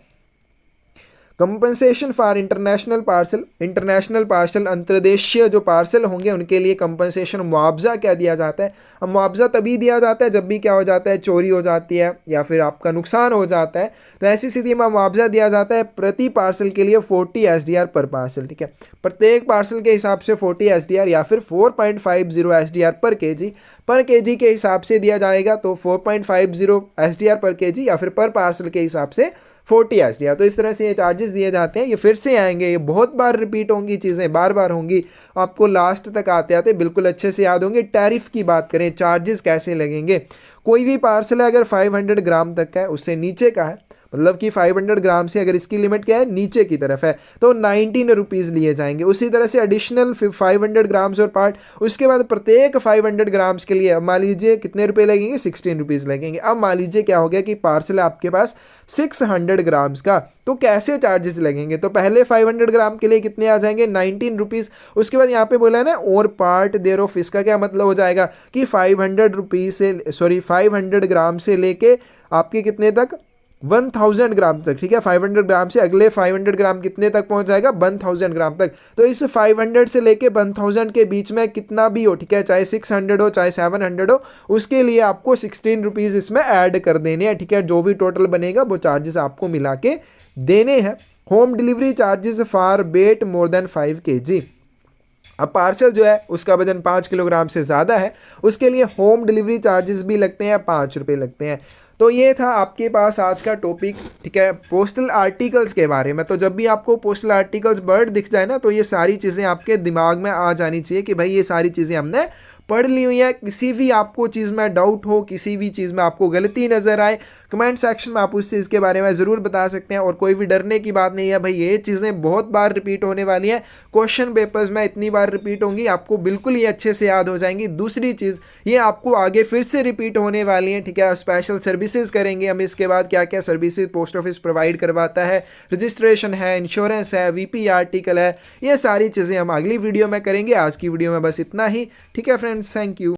Compensation for international parcel, international parcel, अंतर्देशीय जो पार्सल होंगे उनके लिए कंपनसेशन, मुआवजा क्या दिया जाता है। अब मुआवजा तभी दिया जाता है जब भी क्या हो जाता है, चोरी हो जाती है या फिर आपका नुकसान हो जाता है, तो ऐसी स्थिति में मुआवजा दिया जाता है प्रति पार्सल के लिए 40 SDR पर पार्सल, ठीक है, प्रत्येक पार्सल के हिसाब से 40 SDR या फिर 4.50 SDR पर केजी के हिसाब से दिया जाएगा। तो 4.50 SDR पर केजी या फिर पर पार्सल के हिसाब से 40 एसडीआर। तो इस तरह से ये चार्जेस दिए जाते हैं, ये फिर से आएंगे, ये बहुत बार रिपीट होंगी चीज़ें, बार बार होंगी, आपको लास्ट तक आते आते बिल्कुल अच्छे से याद होंगे। टैरिफ की बात करें, चार्जेस कैसे लगेंगे, कोई भी पार्सल है अगर 500 ग्राम तक का है, उससे नीचे का है, मतलब कि 500 ग्राम से अगर इसकी लिमिट क्या है, नीचे की तरफ है, तो 19 रुपीज़ लिए जाएंगे। उसी तरह से एडिशनल 500 ग्राम्स और पार्ट, उसके बाद प्रत्येक 500 ग्राम्स के लिए अब मान लीजिए कितने रुपए लगेंगे, 16 रुपीज़ लगेंगे। अब मान लीजिए क्या हो गया कि पार्सल है आपके पास 600 ग्राम्स का, तो कैसे चार्जेस लगेंगे, तो पहले 500 ग्राम के लिए कितने आ जाएंगे, 19 रुपीज़। उसके बाद यहाँ पे बोला है ना और पार्ट देयर ऑफ, इसका क्या मतलब हो जाएगा कि 500 रुपीज़ से 500 ग्राम से लेके आपके कितने तक, 1000 ग्राम तक, ठीक है। 500 ग्राम से अगले 500 ग्राम कितने तक पहुंच जाएगा, 1000 ग्राम तक। तो इस 500 से लेके 1000 के बीच में कितना भी हो, ठीक है, चाहे 600 हो चाहे 700 हो, उसके लिए आपको 16 रुपीज़ इसमें ऐड कर देने हैं, ठीक है। जो भी टोटल बनेगा वो चार्जेस आपको मिला के देने हैं। Home delivery charges for wait more than 5 kg। अब पार्सल जो है उसका वजन 5 किलोग्राम से ज़्यादा है, उसके लिए होम डिलीवरी चार्जेस भी लगते हैं, 5 रुपये लगते हैं। तो ये था आपके पास आज का टॉपिक, ठीक है, पोस्टल आर्टिकल्स के बारे में। तो जब भी आपको पोस्टल आर्टिकल्स वर्ड दिख जाए ना, तो ये सारी चीज़ें आपके दिमाग में आ जानी चाहिए कि भाई ये सारी चीज़ें हमने पढ़ ली हुई है। किसी भी आपको चीज़ में डाउट हो, किसी भी चीज़ में आपको गलती नज़र आए, कमेंट सेक्शन में आप उस चीज़ के बारे में ज़रूर बता सकते हैं। और कोई भी डरने की बात नहीं है भाई, ये चीज़ें बहुत बार रिपीट होने वाली हैं, क्वेश्चन पेपर्स में इतनी बार रिपीट होंगी, आपको बिल्कुल ये अच्छे से याद हो जाएंगी। दूसरी चीज़, ये आपको आगे फिर से रिपीट होने वाली हैं, ठीक है। स्पेशल सर्विसेज करेंगे हम इसके बाद, क्या क्या सर्विसेज पोस्ट ऑफिस प्रोवाइड करवाता है, रजिस्ट्रेशन है, इंश्योरेंस है, वीपी आर्टिकल है, ये सारी चीज़ें हम अगली वीडियो में करेंगे। आज की वीडियो में बस इतना ही, ठीक है फ्रेंड्स, थैंक यू।